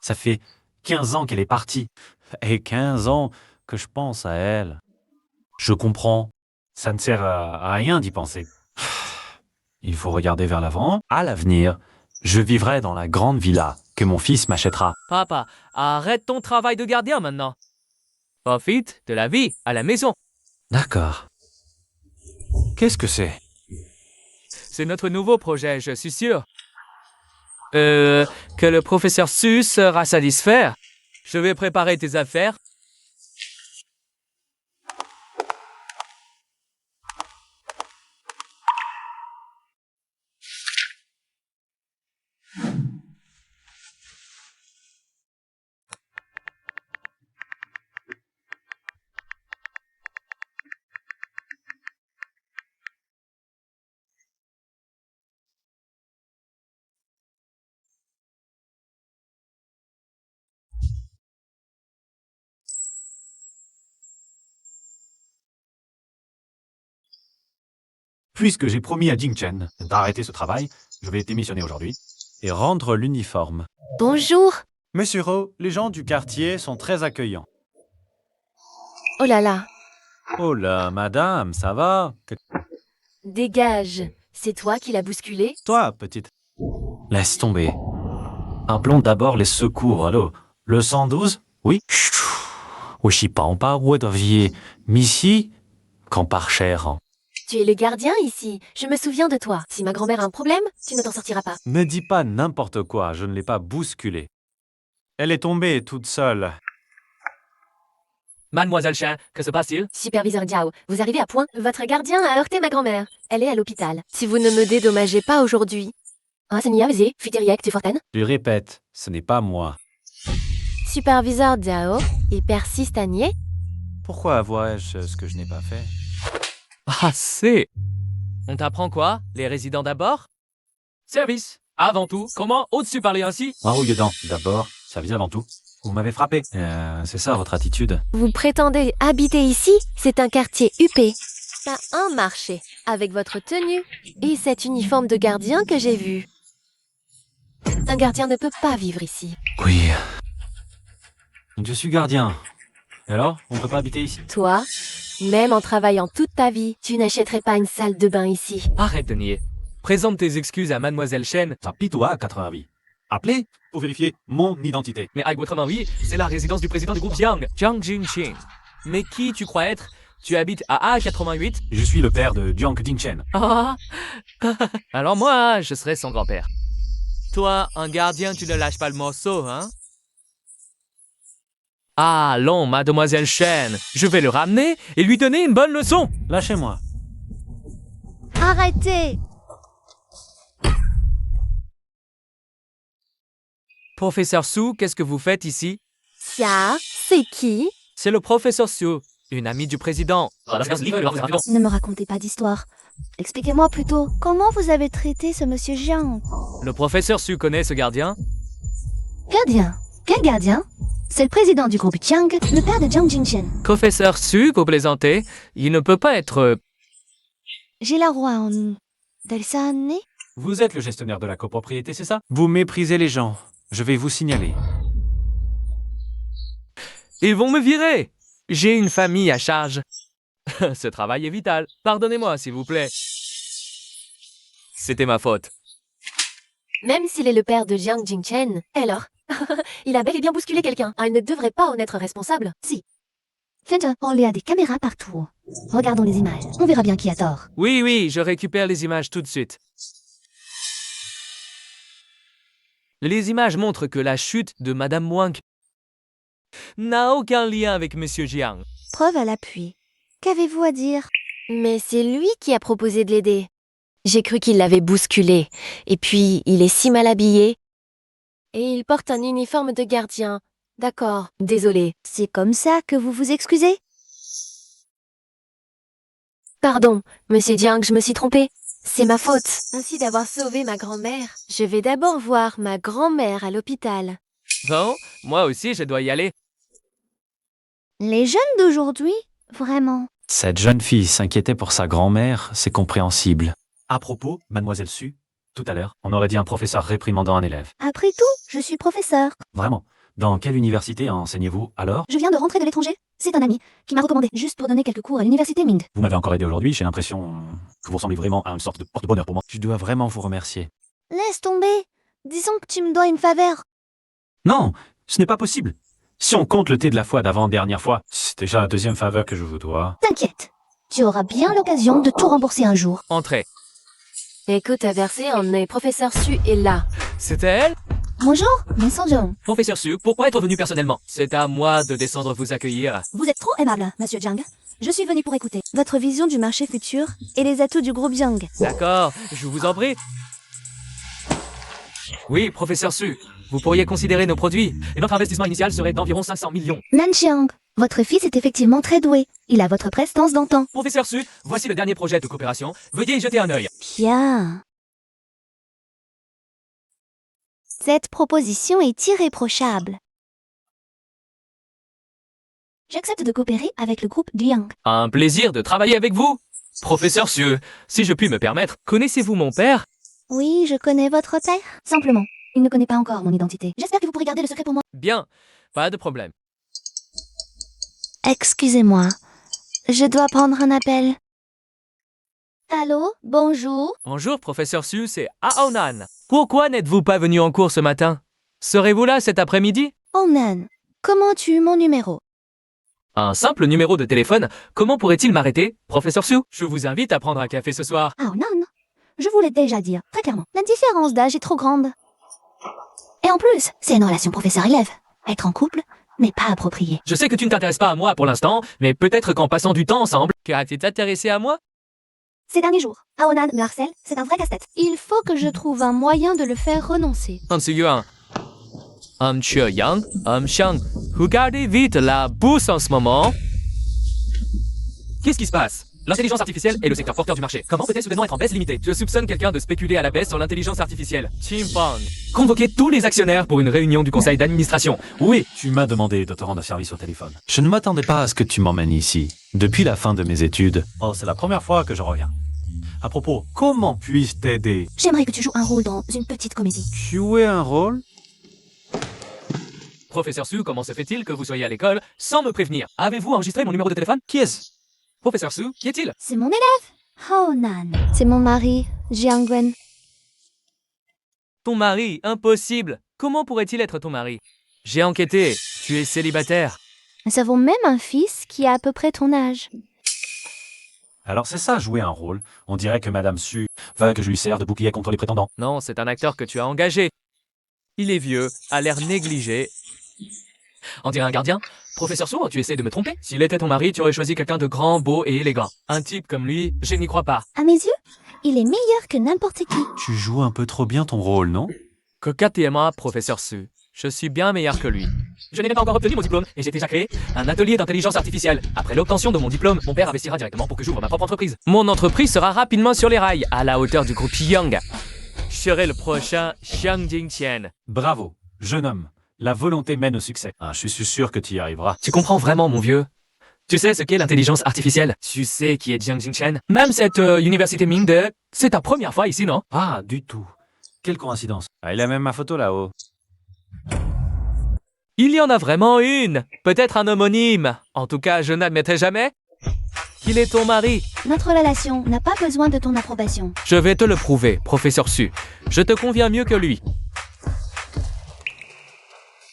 Ça fait 15 ans qu'elle est partie. Et 15 ans que je pense à elle. Je comprends. Ça ne sert à rien d'y penser. Il faut regarder vers l'avant. À l'avenir, je vivrai dans la grande villa que mon fils m'achètera. Papa, arrête ton travail de gardien maintenant. Profite de la vie à la maison. D'accord. Qu'est-ce que c'est? C'est notre nouveau projet, je suis sûr. Que le professeur Su sera satisfait. Je vais préparer tes affaires. Puisque j'ai promis à Jing Chen d'arrêter ce travail, je vais démissionner aujourd'hui. Et rendre l'uniforme. Bonjour. Monsieur Ho, les gens du quartier sont très accueillants. Oh là là. Oh là, madame, ça va? Dégage. C'est toi qui l'as bousculé? Toi, petite. Laisse tomber. Appelons d'abord les secours, allô? Le 112? Oui? 我是宝宝，我的vie. Missy? Quand par cher. Tu es le gardien ici. Je me souviens de toi. Si ma grand-mère a un problème, tu ne t'en sortiras pas. Ne dis pas n'importe quoi, je ne l'ai pas bousculée. Elle est tombée toute seule. Mademoiselle Chen, que se passe-t-il? Superviseur Jiao, vous arrivez à point? Votre gardien a heurté ma grand-mère. Elle est à l'hôpital. Si vous ne me dédommagez pas aujourd'hui. Ah, c'est Nia, vas-y. Futeriek, tu fortaine? Je répète, ce n'est pas moi. Superviseur Jiao, il persiste à nier? Pourquoi avouerais-je ce que je n'ai pas fait? Assez. On t'apprend quoi? Les résidents d'abord? Service. Avant tout. Comment oses-tu parler ainsi? Bravo, Yodan. D'abord, ça vise avant tout. Vous m'avez frappé. C'est ça votre attitude? Vous prétendez habiter ici? C'est un quartier huppé. Pas un marché, avec votre tenue et cet uniforme de gardien que j'ai vu. Un gardien ne peut pas vivre ici. Oui. Je suis gardien. Et alors, on peut pas habiter ici? Toi, même en travaillant toute ta vie, tu n'achèterais pas une salle de bain ici. Arrête de nier. Présente tes excuses à Mademoiselle Chen. Ça pitoie à 80 vies. Appelez pour vérifier mon identité. Mais avec votre main, oui, c'est la résidence du président du groupe Jiang, Jiang Jingqin. Mais qui tu crois être? Tu habites à A88? Je suis le père de Jiang Jingchen. Ah. Alors moi, je serai son grand-père. Toi, un gardien, tu ne lâches pas le morceau, hein? Ah, allons, Mademoiselle Chen, je vais le ramener et lui donner une bonne leçon. Lâchez-moi. Arrêtez! Professeur Su, qu'est-ce que vous faites ici? Xia, c'est qui? C'est le professeur Su, une amie du président. Ne me racontez pas d'histoire. Expliquez-moi plutôt, comment vous avez traité ce monsieur Jiang? Le professeur Su connaît ce gardien? Gardien? Quel gardien? C'est le président du groupe Jiang, le père de Jiang Jingchen. Professeur Su, vous plaisantez? Il ne peut pas être... J'ai la roi en... Delsané? Vous êtes le gestionnaire de la copropriété, c'est ça? Vous méprisez les gens. Je vais vous signaler. Ils vont me virer. J'ai une famille à charge. Ce travail est vital. Pardonnez-moi, s'il vous plaît. C'était ma faute. Même s'il est le père de Jiang Jingchen, alors il a bel et bien bousculé quelqu'un. Ah, il ne devrait pas en être responsable. Si. Faites, il y a des caméras partout. Regardons les images. On verra bien qui a tort. Oui, oui, je récupère les images tout de suite. Les images montrent que la chute de Madame Wang n'a aucun lien avec Monsieur Jiang. Preuve à l'appui. Qu'avez-vous à dire? Mais c'est lui qui a proposé de l'aider. J'ai cru qu'il l'avait bousculé. Et puis, il est si mal habillé. Et il porte un uniforme de gardien. D'accord, désolé. C'est comme ça que vous vous excusez? Pardon, Monsieur Jiang, je me suis trompée. C'est ma faute. Ainsi d'avoir sauvé ma grand-mère. Je vais d'abord voir ma grand-mère à l'hôpital. Bon, moi aussi, je dois y aller. Les jeunes d'aujourd'hui? Vraiment? Cette jeune fille s'inquiétait pour sa grand-mère, c'est compréhensible. À propos, mademoiselle Su, tout à l'heure, on aurait dit un professeur réprimandant un élève. Après tout, je suis professeur. Vraiment. Dans quelle université enseignez-vous alors? Je viens de rentrer de l'étranger. C'est un ami qui m'a recommandé juste pour donner quelques cours à l'université Ming. Vous m'avez encore aidé aujourd'hui, j'ai l'impression que vous ressemblez vraiment à une sorte de porte-bonheur pour moi. Je dois vraiment vous remercier. Laisse tomber. Disons que tu me dois une faveur. Non, ce n'est pas possible. Si on compte le thé de la fois d'avant-dernière fois, c'est déjà la deuxième faveur que je vous dois. T'inquiète. Tu auras bien l'occasion de tout rembourser un jour. Entrez. Écoute, à verser, on est professeur Su est là. C'était elle? Bonjour, Vincent John. Professeur Su, pourquoi être venu personnellement? C'est à moi de descendre vous accueillir. Vous êtes trop aimable, Monsieur Jiang. Je suis venu pour écouter votre vision du marché futur et les atouts du groupe Jiang. D'accord, je vous en prie. Oui, professeur Su, vous pourriez considérer nos produits, et notre investissement initial serait d'environ 500 millions. Nan Xiang, votre fils est effectivement très doué. Il a votre prestance d'antan. Professeur Su, voici le dernier projet de coopération. Veuillez y jeter un œil. Bien. Cette proposition est irréprochable. J'accepte de coopérer avec le groupe Jiang. Un plaisir de travailler avec vous. Professeur Su, si je puis me permettre, connaissez-vous mon père? Oui, je connais votre père. Simplement, il ne connaît pas encore mon identité. J'espère que vous pourrez garder le secret pour moi. Bien, pas de problème. Excusez-moi, je dois prendre un appel. Allô, bonjour. Bonjour, professeur Su, c'est Aonan. Pourquoi n'êtes-vous pas venu en cours ce matin? Serez-vous là cet après-midi? Oh Nan, comment tu mon numéro? Un simple numéro de téléphone, comment pourrait-il m'arrêter? Professeur Su, je vous invite à prendre un café ce soir. Oh non, je vous l'ai déjà dit, très clairement. La différence d'âge est trop grande. Et en plus, c'est une relation professeur-élève. Être en couple n'est pas approprié. Je sais que tu ne t'intéresses pas à moi pour l'instant, mais peut-être qu'en passant du temps ensemble, car tu t'es intéressé à moi? Ces derniers jours, Aonan me harcèle, c'est un vrai casse-tête. Il faut que je trouve un moyen de le faire renoncer. Yang, Shang, regardez vite la bourse en ce moment. Qu'est-ce qui se passe? L'intelligence artificielle est le secteur porteur du marché. Comment peut-elle soudainement être en baisse limitée? Je soupçonne quelqu'un de spéculer à la baisse sur l'intelligence artificielle. Chimpang. Convoquez tous les actionnaires pour une réunion du conseil d'administration. Oui. Tu m'as demandé de te rendre service au téléphone. Je ne m'attendais pas à ce que tu m'emmènes ici. Depuis la fin de mes études, Oh, c'est la première fois que je reviens. À propos, comment puis-je t'aider? J'aimerais que tu joues un rôle dans une petite comédie. jouer un rôle? Professeur Su, comment se fait-il que vous soyez à l'école sans me prévenir? Avez-vous enregistré mon numéro de téléphone? Qui est-ce? Professeur Su, qui est-il? C'est mon élève, Aonan. C'est mon mari, Jiangwen. Ton mari, impossible. Comment pourrait-il être ton mari? J'ai enquêté, tu es célibataire. Nous avons même un fils qui a à peu près ton âge. Alors c'est ça, jouer un rôle. On dirait que Madame Su veut que je lui sers de bouclier contre les prétendants. Non, c'est un acteur que tu as engagé. Il est vieux, a l'air négligé. On dirait un gardien. Professeur Su, tu essaies de me tromper? S'il était ton mari, tu aurais choisi quelqu'un de grand, beau et élégant. Un type comme lui, je n'y crois pas. À mes yeux, il est meilleur que n'importe qui. Tu joues un peu trop bien ton rôle, non? Coquettement, professeur Su. Je suis bien meilleur que lui. Je n'ai pas encore obtenu mon diplôme et j'ai déjà créé un atelier d'intelligence artificielle. Après l'obtention de mon diplôme, mon père investira directement pour que j'ouvre ma propre entreprise. Mon entreprise sera rapidement sur les rails, à la hauteur du groupe Yang. Je serai le prochain Xiang Jingqian. Bravo, jeune homme. La volonté mène au succès. Ah, je suis sûr que tu y arriveras. Tu comprends vraiment, mon vieux? Tu sais ce qu'est l'intelligence artificielle? Tu sais qui est Jiang Jingqian? Même cette université Mingde, c'est ta première fois ici, non? Ah, du tout. Quelle coïncidence. Ah, il a même ma photo là-haut. Il y en a vraiment une. Peut-être un homonyme. En tout cas, je n'admettrai jamais qu'il est ton mari. Notre relation n'a pas besoin de ton approbation. Je vais te le prouver, professeur Su. Je te conviens mieux que lui.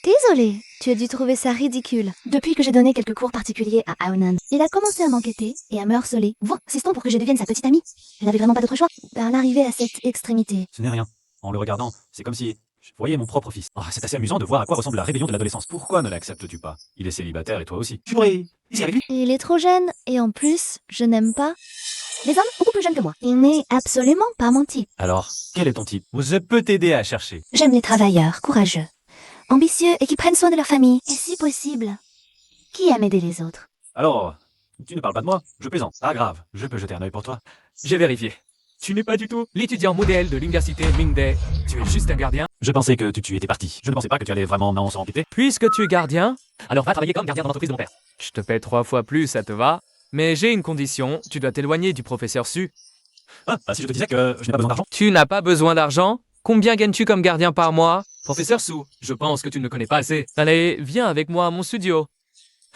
Désolée, tu as dû trouver ça ridicule. Depuis que j'ai donné quelques cours particuliers à Aonan, il a commencé à m'enquêter et à me harceler. Voire, insistant pour que je devienne sa petite amie. Je n'avais vraiment pas d'autre choix. D'en arriver à cette extrémité. Ce n'est rien. En le regardant, c'est comme si je voyais mon propre fils. Oh, c'est assez amusant de voir à quoi ressemble la rébellion de l'adolescence. Pourquoi ne l'acceptes-tu pas? Il est célibataire et toi aussi. Tu pourrais ici avec lui. Il est trop jeune, et en plus, je n'aime pas les hommes beaucoup plus jeunes que moi. Il n'est absolument pas mon type. Alors, quel est ton type? Je peux t'aider à chercher. J'aime les travailleurs, courageux, ambitieux et qui prennent soin de leur famille. Et si possible, qui aime aider les autres. Alors, tu ne parles pas de moi? Je plaisante. Ah grave, je peux jeter un œil pour toi. J'ai vérifié. Tu n'es pas du tout l'étudiant modèle de l'université Mingde. Tu es juste un gardien. Je pensais que tu étais parti. Je ne pensais pas que tu allais vraiment m'en enquêter. Puisque tu es gardien, alors va travailler comme gardien dans l'entreprise de mon père. Je te paie 3 fois plus, ça te va? Mais j'ai une condition, tu dois t'éloigner du professeur Su. Ah, bah si je te disais que je n'ai pas besoin d'argent. Tu n'as pas besoin d'argent? Combien gagnes-tu comme gardien par mois? Professeur Su, je pense que tu ne me connais pas assez. Allez, viens avec moi à mon studio.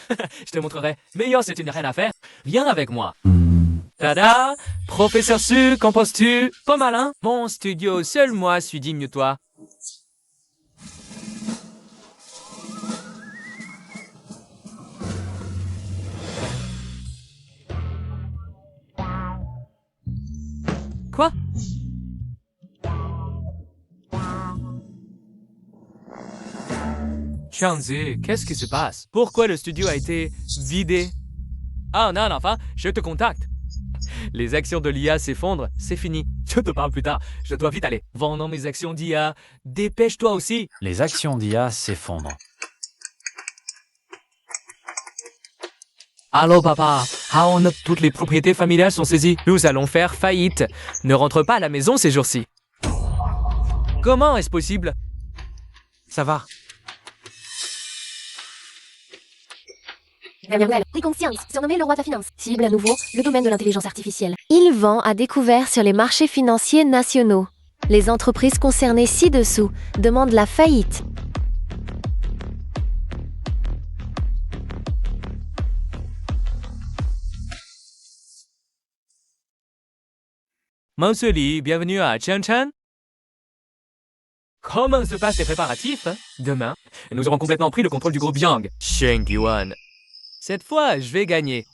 Je te montrerai. Mais yo, si tu n'as rien à faire, viens avec moi. Tada! Professeur Su, qu'en penses-tu? Pas mal, hein? Mon studio, seul moi suis digne de toi. Quoi? Xiangzi, qu'est-ce qui se passe? Pourquoi le studio a été vidé? Ah non, enfin, je te contacte. Les actions de l'IA s'effondrent, c'est fini. Je te parle plus tard, je dois vite aller. Vendons mes actions d'IA. Dépêche-toi aussi. Les actions d'IA s'effondrent. Allô papa, toutes les propriétés familiales sont saisies. Nous allons faire faillite. Ne rentre pas à la maison ces jours-ci. Comment est-ce possible? Ça va. Dernière nouvelle. Li Kongxiang, surnommé le roi de la finance. Cible à nouveau le domaine de l'intelligence artificielle. Il vend à découvert sur les marchés financiers nationaux. Les entreprises concernées ci-dessous demandent la faillite. Monsieur Li, bienvenue à Chen. Comment se passent les préparatifs? Demain, nous aurons complètement pris le contrôle du groupe Jiang. Sheng Yuan. Cette fois, je vais gagner.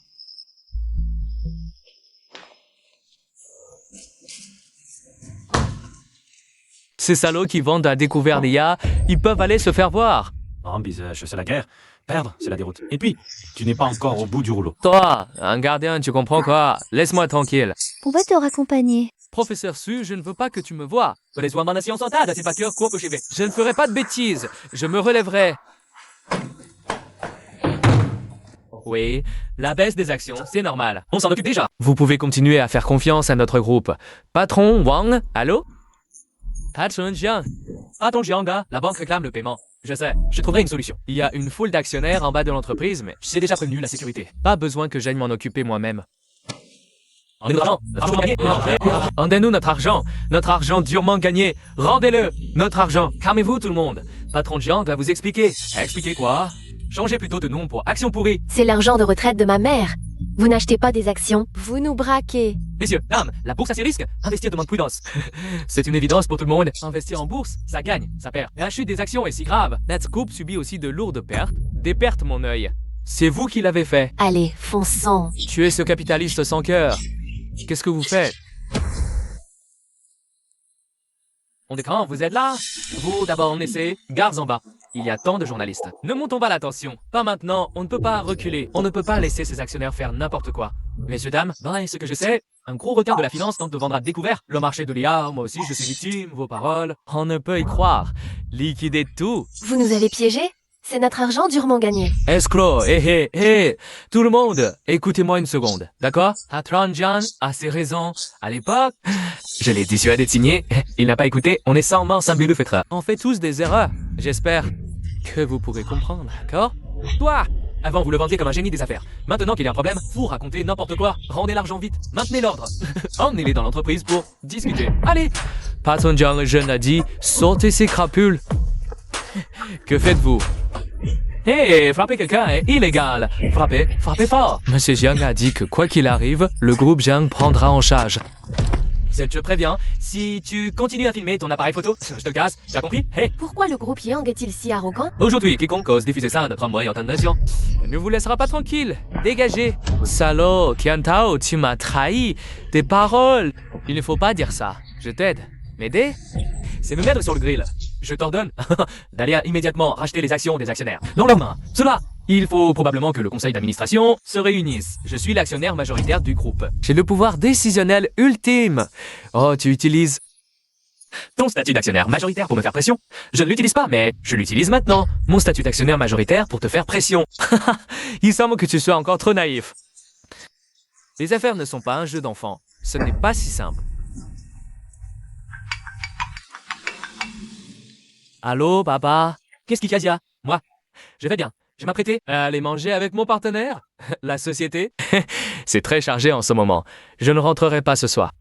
Ces salauds qui vendent à découvert l'IA, ils peuvent aller se faire voir. Non, visage, c'est la guerre. Perdre, c'est la déroute. Et puis, tu n'es pas encore au bout du rouleau. Toi, un gardien, tu comprends quoi? Laisse-moi tranquille. On va te raccompagner. Professeur Su, je ne veux pas que tu me vois. Les soins de nation sont c'est pas cœur, cours que j'y vais. Je ne ferai pas de bêtises. Je me relèverai. Oui, la baisse des actions, c'est normal. On s'en occupe déjà. Vous pouvez continuer à faire confiance à notre groupe. Patron Wang, allô? Patron Jiang. Patron Jiang, la banque réclame le paiement. Je sais, je trouverai une solution. Il y a une foule d'actionnaires en bas de l'entreprise, mais j'ai déjà prévenu la sécurité. Pas besoin que j'aille m'en occuper moi-même. Rendez-nous notre argent durement gagné. Rendez-le, notre argent. Calmez-vous tout le monde. Patron Jiang va vous expliquer. Expliquer quoi? Changez plutôt de nom pour Action Pourrie. C'est l'argent de retraite de ma mère. Vous n'achetez pas des actions, vous nous braquez. Messieurs, dames, la bourse a ses risques. Investir demande prudence. C'est une évidence pour tout le monde. Investir en bourse, ça gagne, ça perd. La chute des actions est si grave. Let's Group subit aussi de lourdes pertes. Des pertes, mon œil. C'est vous qui l'avez fait. Allez, fonçons. Tuez ce capitaliste sans cœur. Qu'est-ce que vous faites? On est quand vous êtes là? Vous, d'abord, on essaie. Gardes en bas. Il y a tant de journalistes. Ne montons pas la tension. Pas maintenant. On ne peut pas reculer. On ne peut pas laisser ces actionnaires faire n'importe quoi. Messieurs, dames, ben, ce que je sais, un gros retard de la finance tente de vendre à découvert le marché de l'IA. Moi aussi, je suis victime. Vos paroles. On ne peut y croire. Liquidez tout. Vous nous avez piégés? C'est notre argent durement gagné. Escroc, tout le monde, écoutez-moi une seconde, d'accord? Patron Jiang a ses raisons. À l'époque, je l'ai dissuadé de signer. Il n'a pas écouté. On est sans mort, sans le fêtra. On fait tous des erreurs. J'espère que vous pourrez comprendre, d'accord? Toi, avant vous le vendiez comme un génie des affaires. Maintenant qu'il y a un problème, vous racontez n'importe quoi. Rendez l'argent vite. Maintenez l'ordre. Emmenez-les dans l'entreprise pour discuter. Allez. Patron Jiang le jeune a dit, sortez ces crapules. Que faites-vous? Frapper quelqu'un est illégal. Frappez fort. Monsieur Jiang a dit que quoi qu'il arrive, le groupe Jiang prendra en charge. Je te préviens, si tu continues à filmer ton appareil photo, je te casse, tu as compris? Pourquoi le groupe Yang est-il si arrogant? Aujourd'hui, quiconque ose diffuser ça à notre moyen de nation ne vous laissera pas tranquille. Dégagez. Salaud, Qiantao, tu m'as trahi. Tes paroles. Il ne faut pas dire ça. Je t'aide. M'aider? C'est me mettre sur le grill. Je t'ordonne d'aller immédiatement racheter les actions des actionnaires. Dans leurs mains. Cela, il faut probablement que le conseil d'administration se réunisse. Je suis l'actionnaire majoritaire du groupe. J'ai le pouvoir décisionnel ultime. Oh, tu utilises ton statut d'actionnaire majoritaire pour me faire pression? Je ne l'utilise pas, mais je l'utilise maintenant. Mon statut d'actionnaire majoritaire pour te faire pression. Il semble que tu sois encore trop naïf. Les affaires ne sont pas un jeu d'enfant. Ce n'est pas si simple. Allô, papa? Qu'est-ce qu'il y a? Moi, je vais bien. Je m'apprêtais à aller manger avec mon partenaire, la société. C'est très chargé en ce moment. Je ne rentrerai pas ce soir.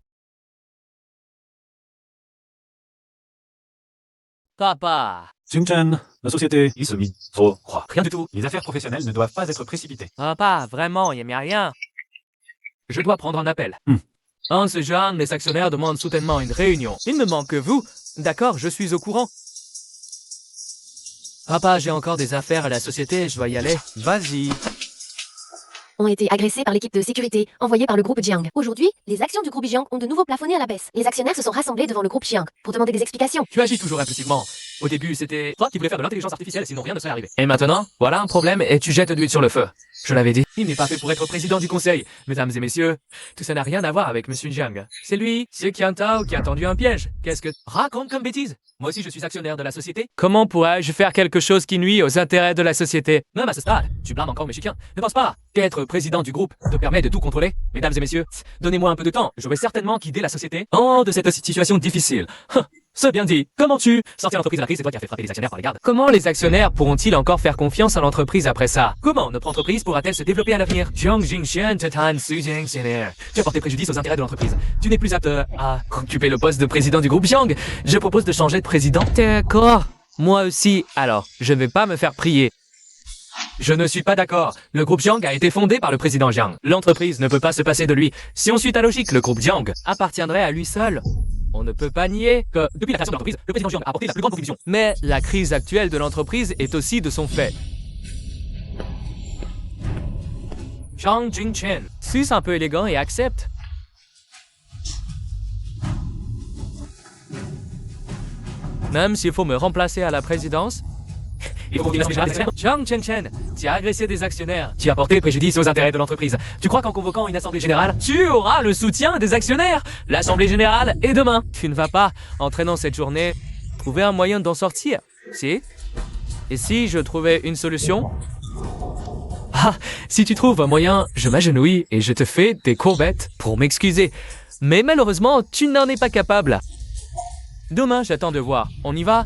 Papa. Xingchen, la société, Isemi, So, Croix. Rien du tout. Les affaires professionnelles ne doivent pas être précipitées. Papa, vraiment, il n'y a rien. Je dois prendre un appel. En ce genre, les actionnaires demandent soudainement une réunion. Il me manque que vous. D'accord, je suis au courant. Papa, j'ai encore des affaires à la société, je dois y aller. Vas-y. Ont été agressés par l'équipe de sécurité envoyée par le groupe Jiang. Aujourd'hui, les actions du groupe Jiang ont de nouveau plafonné à la baisse. Les actionnaires se sont rassemblés devant le groupe Jiang pour demander des explications. Tu agis toujours impulsivement. Au début, c'était toi qui voulais faire de l'intelligence artificielle, sinon rien ne serait arrivé. Et maintenant, voilà un problème et tu jettes de l'huile sur le feu. Je l'avais dit, il n'est pas fait pour être président du conseil. Mesdames et messieurs, tout ça n'a rien à voir avec Monsieur Jiang. C'est lui, c'est Qiantao qui a tendu un piège. Qu'est-ce que... Raconte comme bêtise. Moi aussi, je suis actionnaire de la société. Comment pourrais-je faire quelque chose qui nuit aux intérêts de la société? Même à ce stade, tu blâmes encore mes chiens. Ne pense pas qu'être président du groupe te permet de tout contrôler. Mesdames et messieurs, donnez-moi un peu de temps. Je vais certainement guider la société hors de cette situation difficile. C'est bien dit. Comment sortir l'entreprise à la crise, c'est toi qui as fait frapper les actionnaires par les gardes. Comment les actionnaires pourront-ils encore faire confiance à l'entreprise après ça? Comment notre entreprise pourra-t-elle se développer à l'avenir? Jiang Jingxian, Tatan Suzheng Xiner. Tu as porté préjudice aux intérêts de l'entreprise. Tu n'es plus apte à occuper le poste de président du groupe Jiang. Je propose de changer de président. D'accord. Moi aussi. Alors, je vais pas me faire prier. Je ne suis pas d'accord. Le groupe Jiang a été fondé par le président Jiang. L'entreprise ne peut pas se passer de lui. Si on suit ta logique, le groupe Jiang appartiendrait à lui seul. On ne peut pas nier que, depuis la création de l'entreprise, le président Jiang a apporté la plus grande contribution. Mais la crise actuelle de l'entreprise est aussi de son fait. Jiang Jingchen suce un peu élégant et accepte. Même s'il faut me remplacer à la présidence, il faut continuer l'assemblée générale des actionnaires. Jiang Chengchen, tu as agressé des actionnaires. Tu as porté préjudice aux intérêts de l'entreprise. Tu crois qu'en convoquant une assemblée générale, tu auras le soutien des actionnaires? L'assemblée générale est demain. Tu ne vas pas, entraînant cette journée, trouver un moyen d'en sortir. Si? Et si je trouvais une solution? Ah, si tu trouves un moyen, je m'agenouille et je te fais des courbettes pour m'excuser. Mais malheureusement, tu n'en es pas capable. Demain, j'attends de voir. On y va?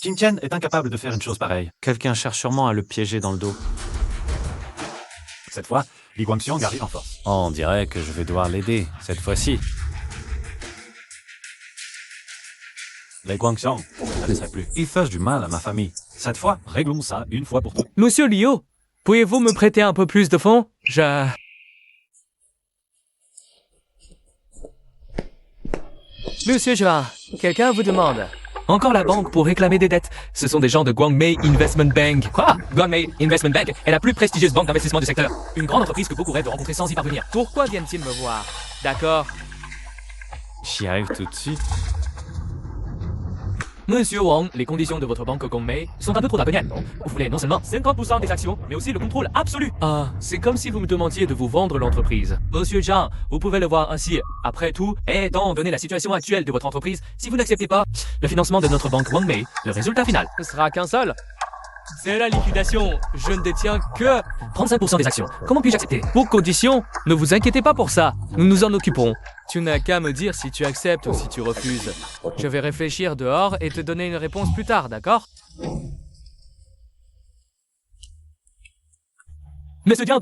Jin Chen est incapable de faire une chose pareille. Quelqu'un cherche sûrement à le piéger dans le dos. Cette fois, Li Guangxiang arrive en force. Oh, on dirait que je vais devoir l'aider, cette fois-ci. Li Guangxiang, je ne laisserai plus. Il fasse du mal à ma famille. Cette fois, réglons ça une fois pour toutes. Monsieur Liu, pouvez-vous me prêter un peu plus de fonds? Monsieur Zhuang, quelqu'un vous demande. Encore la banque pour réclamer des dettes. Ce sont des gens de Guangmei Investment Bank. Quoi? Guangmei Investment Bank est la plus prestigieuse banque d'investissement du secteur. Une grande entreprise que beaucoup rêvent de rencontrer sans y parvenir. Pourquoi viennent-ils me voir? D'accord. J'y arrive tout de suite. Monsieur Wang, les conditions de votre banque Guangmei sont un peu trop draconiennes, non? Vous voulez non seulement 50% des actions, mais aussi le contrôle absolu. Ah, c'est comme si vous me demandiez de vous vendre l'entreprise. Monsieur Zhang, vous pouvez le voir ainsi. Après tout, étant donné la situation actuelle de votre entreprise, si vous n'acceptez pas le financement de notre banque Guangmei, le résultat final ne sera qu'un seul. C'est la liquidation. Je ne détiens que 35% des actions. Comment puis-je accepter? Pour condition, ne vous inquiétez pas pour ça. Nous nous en occuperons. Tu n'as qu'à me dire si tu acceptes ou si tu refuses. Je vais réfléchir dehors et te donner une réponse plus tard, d'accord? Monsieur Jiang,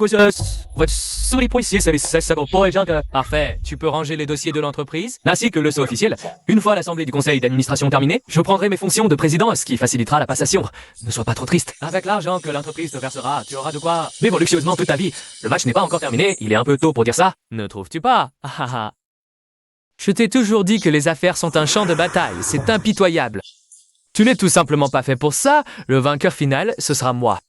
parfait. Tu peux ranger les dossiers de l'entreprise, ainsi que le sceau officiel. Une fois l'assemblée du conseil d'administration terminée, je prendrai mes fonctions de président, ce qui facilitera la passation. Ne sois pas trop triste. Avec l'argent que l'entreprise te versera, tu auras de quoi vivre luxueusement toute ta vie. Le match n'est pas encore terminé, il est un peu tôt pour dire ça. Ne trouves-tu pas? Je t'ai toujours dit que les affaires sont un champ de bataille, c'est impitoyable. Tu n'es tout simplement pas fait pour ça, le vainqueur final, ce sera moi.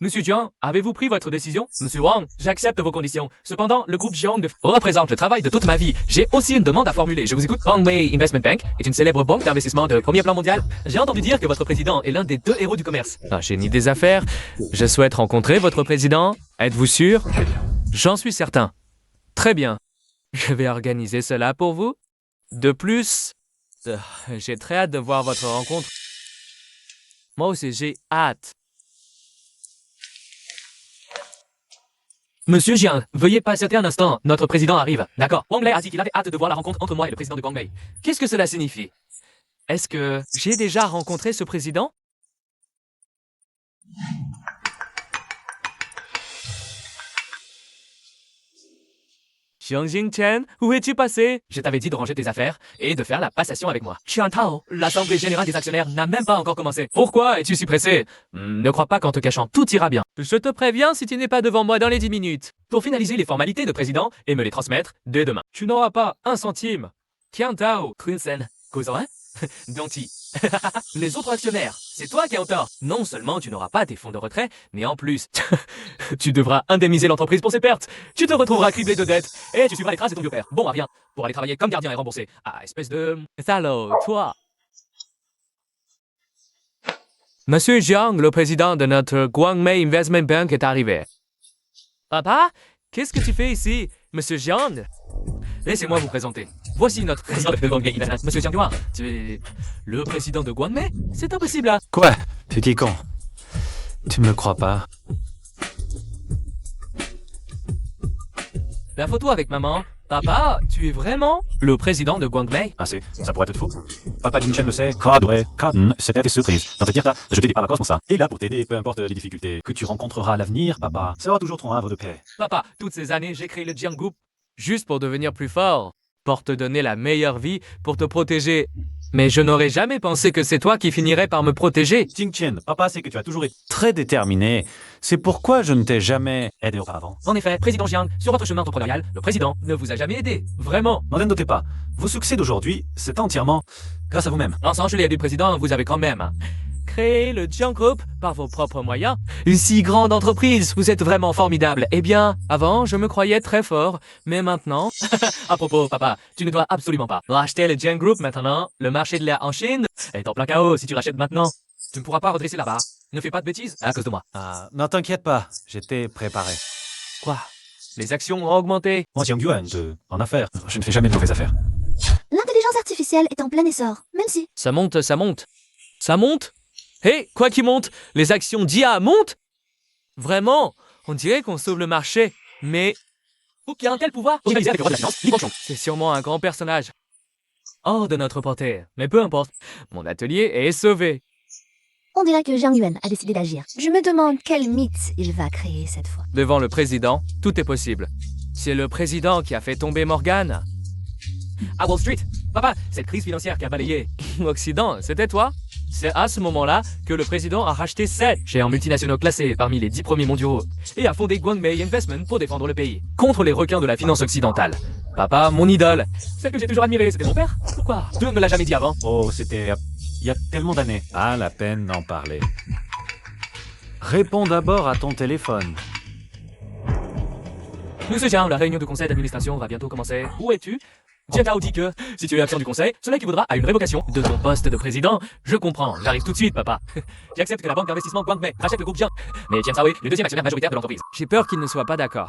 Monsieur Jiang, avez-vous pris votre décision? Monsieur Wang, j'accepte vos conditions. Cependant, le groupe Jiang représente le travail de toute ma vie. J'ai aussi une demande à formuler. Je vous écoute. Guangmei Investment Bank est une célèbre banque d'investissement de premier plan mondial. J'ai entendu dire que votre président est l'un des 2 héros du commerce. Un génie des affaires. Je souhaite rencontrer votre président. Êtes-vous sûr? J'en suis certain. Très bien. Je vais organiser cela pour vous. De plus, j'ai très hâte de voir votre rencontre. Moi aussi, j'ai hâte. Monsieur Jiang, veuillez patienter un instant, notre président arrive. D'accord. Wang Lei a dit qu'il avait hâte de voir la rencontre entre moi et le président de Guangmei. Qu'est-ce que cela signifie? Est-ce que j'ai déjà rencontré ce président? Jiang Jingchen, où es-tu passé? Je t'avais dit de ranger tes affaires et de faire la passation avec moi. Qian Tao, l'assemblée générale des actionnaires n'a même pas encore commencé. Pourquoi es-tu si pressé? Ne crois pas qu'en te cachant, tout ira bien. Je te préviens si tu n'es pas devant moi dans les 10 minutes. Pour finaliser les formalités de président et me les transmettre dès demain. Tu n'auras pas un centime. Qian Tao, Kunsen, Kozan, Donti. Les autres actionnaires, c'est toi qui es en tort. Non seulement tu n'auras pas tes fonds de retrait, mais en plus, tu devras indemniser l'entreprise pour ses pertes. Tu te retrouveras criblé de dettes et tu suivras les traces de ton vieux-père. Bon, rien, pour aller travailler comme gardien et rembourser. Ah, espèce de... salaud, toi. Monsieur Jiang, le président de notre Guangmei Investment Bank est arrivé. Papa, qu'est-ce que tu fais ici, Monsieur Jiang? Laissez-moi vous présenter. Voici notre président de Guangmei Investment. Monsieur Jiang Yuan, tu es le président de Guangmei? C'est impossible là. Quoi? Petit con. Tu me crois pas? La photo avec maman. Papa, tu es vraiment le président de Guangmei? Ah, ça pourrait être faux. Papa Jing Chen le sait. C'était des surprises. Dans te dire ça, je t'ai dit par la cause pour ça. Et là pour t'aider, peu importe les difficultés que tu rencontreras à l'avenir, papa sera toujours ton havre de paix. Papa, toutes ces années, j'ai créé le Jiang Group juste pour devenir plus fort, pour te donner la meilleure vie, pour te protéger. Mais je n'aurais jamais pensé que c'est toi qui finirais par me protéger. Jing Chen, papa sait que tu as toujours été Très déterminé. C'est pourquoi je ne t'ai jamais... aidé auparavant. En effet, président Jiang, sur votre chemin entrepreneurial, le président ne vous a jamais aidé. Vraiment. N'en doutez pas. Vos succès d'aujourd'hui, c'est entièrement grâce à vous-même. Ensemble, je l'ai du président, vous avez quand même créé le Jiang Group par vos propres moyens. Une si grande entreprise, vous êtes vraiment formidable. Eh bien, avant, je me croyais très fort, mais maintenant... À propos, papa, tu ne dois absolument pas racheter le Jiang Group maintenant. Le marché de l'air en Chine est en plein chaos si tu rachètes maintenant. Tu ne pourras pas redresser là-bas. Ne fais pas de bêtises à cause de moi. Ah, non, t'inquiète pas, j'étais préparé. Quoi? Les actions ont augmenté. Moi, Jiang Yuan, en affaires, je ne fais jamais de mauvaises affaires. L'intelligence artificielle est en plein essor, même si... Ça monte, ça monte. Ça monte? Hé, quoi qui monte? Les actions d'IA montent? Vraiment? On dirait qu'on sauve le marché, mais... Où qu'il y a un tel pouvoir? Rivaliser avec le roi de la finance, Li Guangchong. C'est sûrement un grand personnage. Hors de notre portée. Mais peu importe. Mon atelier est sauvé. On dirait que Jiang Yuan a décidé d'agir. Je me demande quel mythe il va créer cette fois. Devant le président, tout est possible. C'est le président qui a fait tomber Morgan. À Wall Street. Papa, cette crise financière qui a balayé l'Occident, c'était toi? C'est à ce moment-là que le président a racheté 7 géants multinationaux classés parmi les 10 premiers mondiaux et a fondé Guangmei Investment pour défendre le pays contre les requins de la finance occidentale. Papa, mon idole, celle que j'ai toujours admirée, c'était mon père. Pourquoi? Tu ne me l'as jamais dit avant. Oh, c'était il y a tellement d'années. Pas la peine d'en parler. Réponds d'abord à ton téléphone. Monsieur Jiang, la réunion de conseil d'administration va bientôt commencer. Où es-tu? Jiang Tao dit que, si tu es absent du conseil, cela équivaudra à une révocation de ton poste de président. Je comprends, j'arrive tout de suite, papa. J'accepte que la banque d'investissement Guangmei rachète le groupe Jiang. Mais Jiang Tao est le deuxième actionnaire majoritaire de l'entreprise. J'ai peur qu'il ne soit pas d'accord.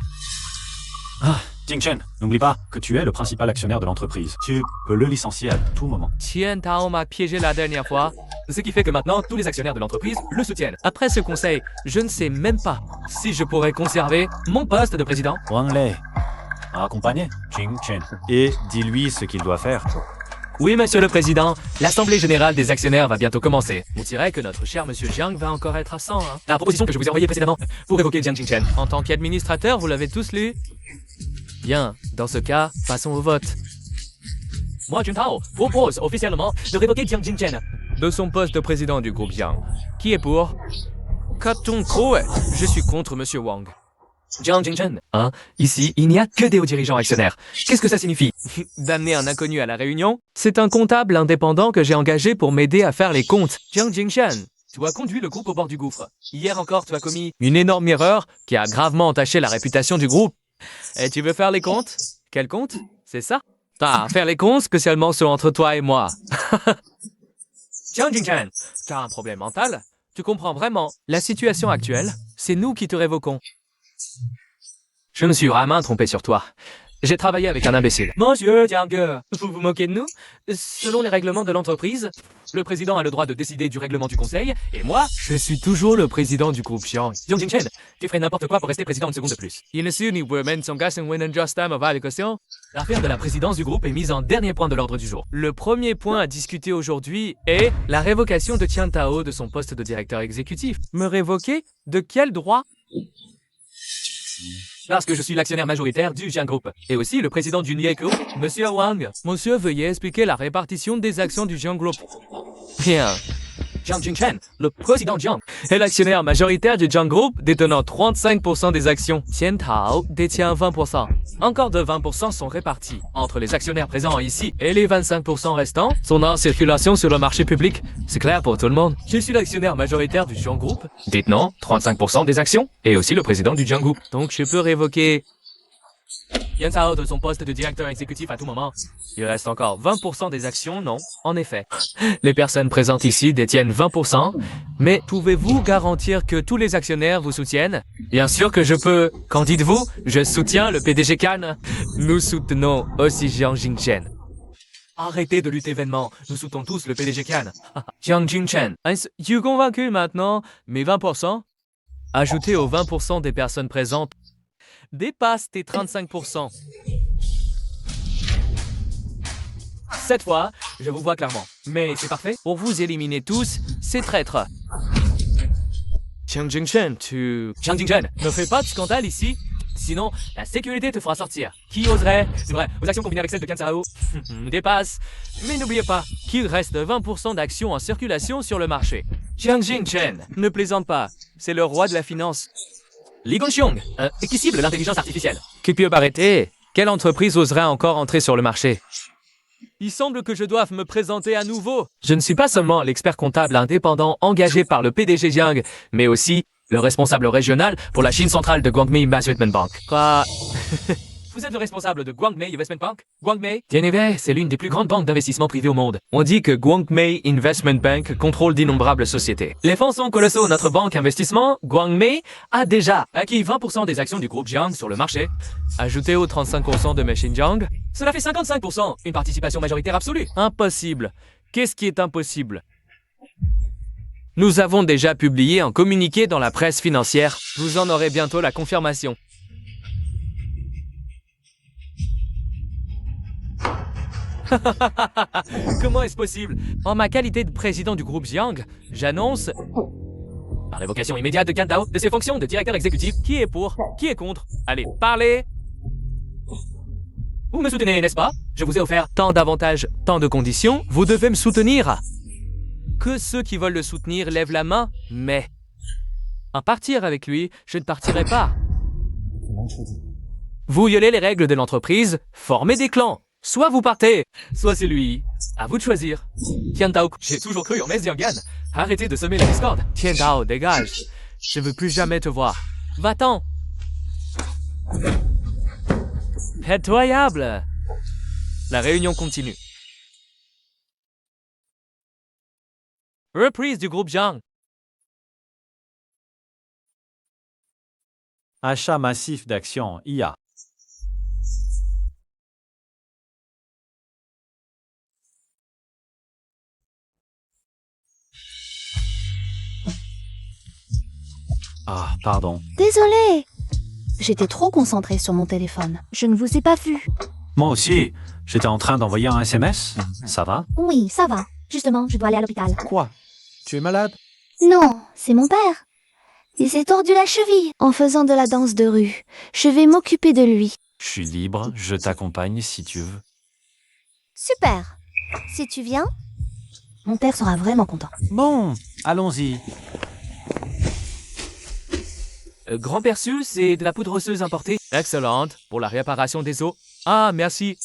Ah, Jing Chen, n'oublie pas que tu es le principal actionnaire de l'entreprise. Tu peux le licencier à tout moment. Jiang Tao m'a piégé la dernière fois, ce qui fait que maintenant tous les actionnaires de l'entreprise le soutiennent. Après ce conseil, je ne sais même pas si je pourrais conserver mon poste de président. Wang Lei, Accompagné Jing Chen. et dis-lui ce qu'il doit faire. Oui, monsieur le président, l'assemblée générale des actionnaires va bientôt commencer. On dirait que notre cher monsieur Jiang va encore être à 100, hein. La proposition que je vous ai envoyée précédemment pour évoquer Jiang Jingchen. En tant qu'administrateur, vous l'avez tous lu? Bien, dans ce cas, passons au vote. Moi, Jun Tao, propose officiellement de révoquer Jiang Jingchen de son poste de président du groupe Jiang. Qui est pour? Carton Crow, je suis contre monsieur Wang. Jiang Jingchen, hein? Ici, il n'y a que des hauts dirigeants actionnaires. Qu'est-ce que ça signifie? D'amener un inconnu à la réunion? C'est un comptable indépendant que j'ai engagé pour m'aider à faire les comptes. Jiang Jingchen, tu as conduit le groupe au bord du gouffre. Hier encore, tu as commis une énorme erreur qui a gravement entaché la réputation du groupe. Et tu veux faire les comptes? Quel compte? C'est ça? Ah, faire les comptes spécialement ceux entre toi et moi. Jiang Jingchen, tu as un problème mental? Tu comprends vraiment? La situation actuelle, c'est nous qui te révoquons. Je me suis vraiment trompé sur toi. J'ai travaillé avec un imbécile. Monsieur Jiang, vous vous moquez de nous? Selon les règlements de l'entreprise, le président a le droit de décider du règlement du conseil, et moi, je suis toujours le président du groupe Jiang. Jiang Jingchen, tu ferais n'importe quoi pour rester président une seconde de plus. L'affaire de la présidence du groupe est mise en dernier point de l'ordre du jour. Le premier point à discuter aujourd'hui est la révocation de Jiang Tao de son poste de directeur exécutif. Me révoquer? De quel droit? Parce que je suis l'actionnaire majoritaire du Jiang Group, et aussi le président du Nieko, Monsieur Wang. Monsieur, veuillez expliquer la répartition des actions du Jiang Group. Bien. Jiang Jingchen, le président Jiang, est l'actionnaire majoritaire du Jiang Group, détenant 35% des actions. Jiang Tao détient 20%. Encore de 20% sont répartis entre les actionnaires présents ici et les 25% restants sont en circulation sur le marché public. C'est clair pour tout le monde. Je suis l'actionnaire majoritaire du Jiang Group, détenant 35% des actions, et aussi le président du Jiang Group. Donc je peux révoquer Jiang Tao de son poste de directeur exécutif à tout moment. Il reste encore 20% des actions, non? En effet. Les personnes présentes ici détiennent 20%, mais pouvez-vous garantir que tous les actionnaires vous soutiennent? Bien sûr que je peux. Qu'en dites-vous? Je soutiens le PDG Kan. Nous soutenons aussi Jiang Jingchen. Arrêtez de lutter vainement. Nous soutenons tous le PDG Kan. Jiang Jingchen. Tu es convaincu maintenant? Mais 20%? Ajoutez aux 20% des personnes présentes dépasse tes 35%. Cette fois, je vous vois clairement. Mais c'est parfait pour vous éliminer tous ces traîtres. Jiang Jingchen, Jiang Jingchen, ne fais pas de scandale ici. Sinon, la sécurité te fera sortir. Qui oserait? C'est vrai, vos actions combinées avec celles de Kansao dépassent. Mais n'oubliez pas qu'il reste 20% d'actions en circulation sur le marché. Jiang Jingchen, ne plaisante pas. C'est le roi de la finance. Li Gongxiong, qui cible l'intelligence artificielle. Qui peut arrêter? Quelle entreprise oserait encore entrer sur le marché? Il semble que je doive me présenter à nouveau. Je ne suis pas seulement l'expert comptable indépendant engagé par le PDG Jiang, mais aussi le responsable régional pour la Chine centrale de Guangmei Investment Bank. Quoi? Vous êtes le responsable de Guangmei Investment Bank? Guangmei? Tianwei, c'est l'une des plus grandes banques d'investissement privées au monde. On dit que Guangmei Investment Bank contrôle d'innombrables sociétés. Les fonds sont colossaux. Notre banque investissement, Guangmei, a déjà acquis 20% des actions du groupe Jiang sur le marché. Ajoutez aux 35% de Machine Jiang, cela fait 55%, une participation majoritaire absolue. Impossible. Qu'est-ce qui est impossible? Nous avons déjà publié un communiqué dans la presse financière. Vous en aurez bientôt la confirmation. Comment est-ce possible? En ma qualité de président du groupe Jiang, j'annonce, par l'évocation immédiate de Kantao, de ses fonctions de directeur exécutif, qui est pour, qui est contre. Allez, parlez. Vous me soutenez, n'est-ce pas? Je vous ai offert tant d'avantages, tant de conditions, vous devez me soutenir. Que ceux qui veulent le soutenir lèvent la main, mais à partir avec lui, je ne partirai pas. Vous violez les règles de l'entreprise, formez des clans. Soit vous partez, soit c'est lui. À vous de choisir. Tiantao, j'ai toujours cru en Mezyangan. Arrêtez de semer la discorde. Tiantao, dégage. Je veux plus jamais te voir. Va-t'en. Pitoyable. La réunion continue. Reprise du groupe Jiang. Achat massif d'actions IA. Ah, pardon. Désolée. J'étais trop concentrée sur mon téléphone. Je ne vous ai pas vu. Moi aussi, j'étais en train d'envoyer un SMS. Ça va? Oui, ça va. Justement, je dois aller à l'hôpital. Quoi? Tu es malade? Non, c'est mon père. Il s'est tordu la cheville en faisant de la danse de rue. Je vais m'occuper de lui. Je suis libre, je t'accompagne si tu veux. Super. Si tu viens, mon père sera vraiment content. Bon, allons-y. Grand-père Su, c'est de la poudre osseuse importée. Excellente, pour la réparation des os. Ah, merci.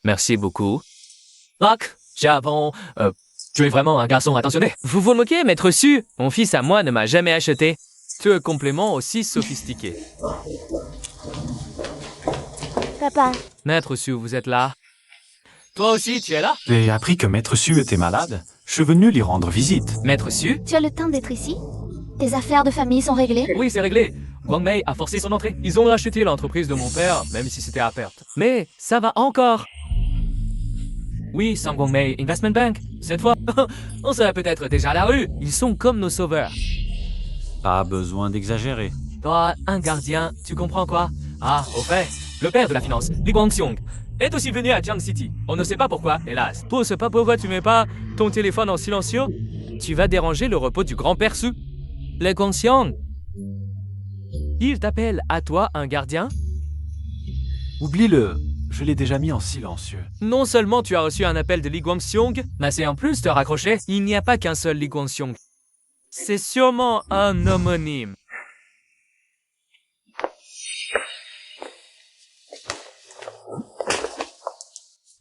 Merci beaucoup. Locke, Javon, tu es vraiment un garçon attentionné. Vous vous moquez, maître Su? Mon fils à moi ne m'a jamais acheté. Ce complément aussi sophistiqué. Papa. Maître Su, vous êtes là? Toi aussi, tu es là? J'ai appris que Maître Su était malade. Je suis venu lui rendre visite. Maître Su? Tu as le temps d'être ici? Tes affaires de famille sont réglées? Oui, c'est réglé. Guangmei a forcé son entrée. Ils ont racheté l'entreprise de mon père, même si c'était à perte. Mais ça va encore. Oui, sans Guangmei Investment Bank. Cette fois, on serait peut-être déjà à la rue. Ils sont comme nos sauveurs. Pas besoin d'exagérer. Toi, un gardien, tu comprends quoi? Ah, au fait, le père de la finance, Li Guangxiong, est aussi venu à Jiang City. On ne sait pas pourquoi, hélas. Toi, c'est pas pourquoi tu mets pas ton téléphone en silencieux? Tu vas déranger le repos du grand-père Su. Li Guangxiong. Il t'appelle à toi un gardien? Oublie-le, je l'ai déjà mis en silencieux. Non seulement tu as reçu un appel de Li Guangxiong, mais c'est en plus te raccrocher. Il n'y a pas qu'un seul Li Guangxiong. C'est sûrement un homonyme.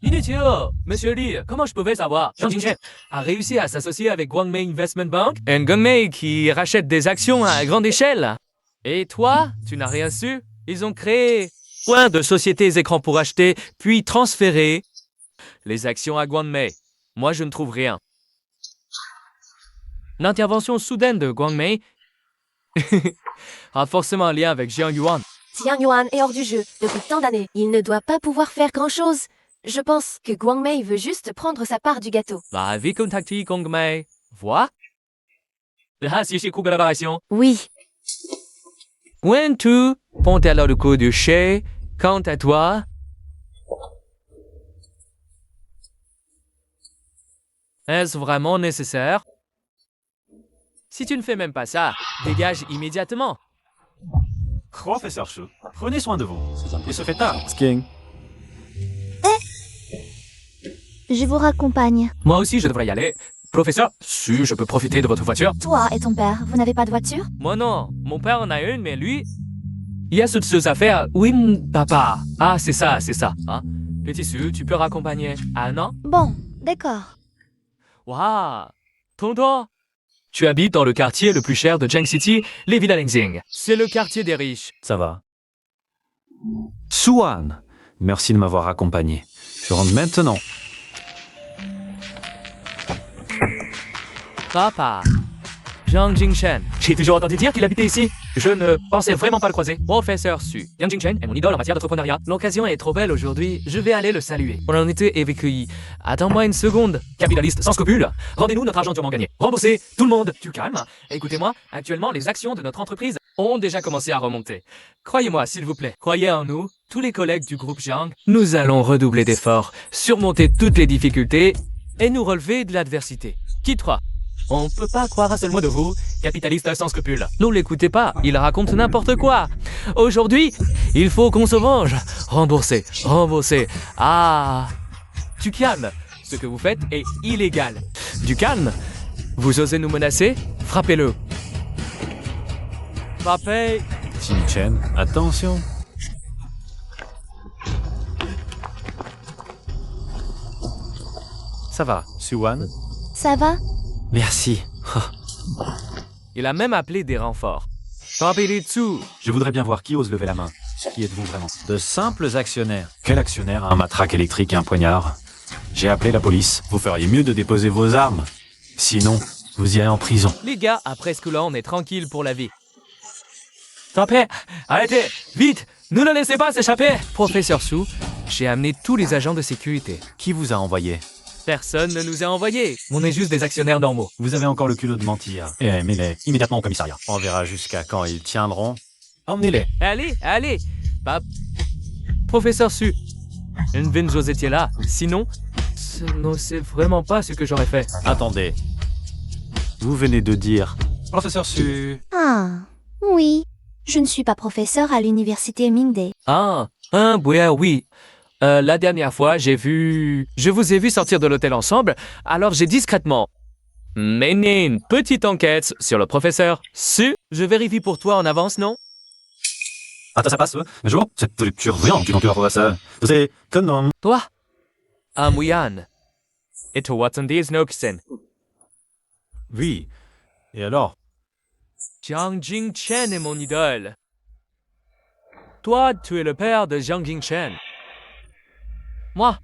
Inutile, Monsieur Li, comment je pouvais savoir? Jiang Jingchen a réussi à s'associer avec Guangmei Investment Bank, un Guangmei qui rachète des actions à grande échelle. Et toi, tu n'as rien su? Ils ont créé plein de sociétés écrans pour acheter, puis transférer les actions à Guangmei. Moi, je ne trouve rien. L'intervention soudaine de Guangmei a forcément un lien avec Jiang Yuan. Jiang Yuan est hors du jeu depuis tant d'années. Il ne doit pas pouvoir faire grand-chose. Je pense que Guangmei veut juste prendre sa part du gâteau. Va vite contacter Guangmei. Vois? Là, si j'ai collaboration. Oui. Wen-tu, ponte alors le coup du chez. Quant à toi... Est-ce vraiment nécessaire? Si tu ne fais même pas ça, dégage immédiatement. Professeur Shu, prenez soin de vous. Il se fait tard. Skiing. Je vous raccompagne. Moi aussi, je devrais y aller. Professeur, si je peux profiter de votre voiture? Toi et ton père, vous n'avez pas de voiture? Moi non, mon père en a une, mais lui... Il y a toutes ces affaires. Oui, papa. Ah, c'est ça. Hein? Petit Su, tu peux raccompagner. Ah non? Bon, d'accord. Waouh! Tonton! Tu habites dans le quartier le plus cher de Jiang City, les Villas Lengxing. C'est le quartier des riches. Ça va. Suan, merci de m'avoir accompagné. Je rentre maintenant. Papa. Jiang Jingchen. J'ai toujours entendu dire qu'il habitait ici. Je ne pensais vraiment pas le croiser. Professeur Su. Jiang Jingchen est mon idole en matière d'entrepreneuriat. L'occasion est trop belle aujourd'hui. Je vais aller le saluer. On en était évacué. Attends-moi une seconde. Capitaliste sans scrupules. Rendez-nous notre argent durement gagné. Remboursez. Tout le monde. Tu calmes. Écoutez-moi. Actuellement, les actions de notre entreprise ont déjà commencé à remonter. Croyez-moi, s'il vous plaît. Croyez en nous. Tous les collègues du groupe Jiang. Nous allons redoubler d'efforts, surmonter toutes les difficultés et nous relever de l'adversité. Qui toi? On ne peut pas croire un seul mot de vous, capitaliste sans scrupules. Ne l'écoutez pas, il raconte n'importe quoi. Aujourd'hui, il faut qu'on se venge. Rembourser. Ah, tu calmes. Ce que vous faites est illégal. Du calme. Vous osez nous menacer? Frappez-le. Frappez. Tim Chen, attention. Ça va, Suan? Ça va? Merci. Il a même appelé des renforts. Frappez-les dessous. Je voudrais bien voir qui ose lever la main. Qui êtes-vous vraiment? De simples actionnaires. Quel actionnaire a un matraque électrique et un poignard? J'ai appelé la police. Vous feriez mieux de déposer vos armes. Sinon, vous irez en prison. Les gars, après ce coup-là, on est tranquille pour la vie. Frappez! Arrêtez! Vite! Ne le laissez pas s'échapper! Professeur Su, j'ai amené tous les agents de sécurité. Qui vous a envoyé? Personne ne nous a envoyés. On est juste des actionnaires normaux. Vous avez encore le culot de mentir. Et mets-les immédiatement au commissariat. On verra jusqu'à quand ils tiendront. Emmenez-les. Allez! Professeur Su, Vin José là. Sinon, c'est vraiment pas ce que j'aurais fait. Attendez. Vous venez de dire... Professeur Su. Ah, oui. Je ne suis pas professeur à l'université Mingde. Oui. La dernière fois, je vous ai vu sortir de l'hôtel ensemble, alors j'ai discrètement mené une petite enquête sur le professeur Su. Je vérifie pour toi en avance, non? Attends, ça passe. Bonjour, cette surveillante du professeur. Vous êtes quel nom? Toi? Muyan. Et toi, Watson Diaz Noxen. Oui. Et alors? Jiang Jingchen est mon idole. Toi, tu es le père de Jiang Jingchen. Moi.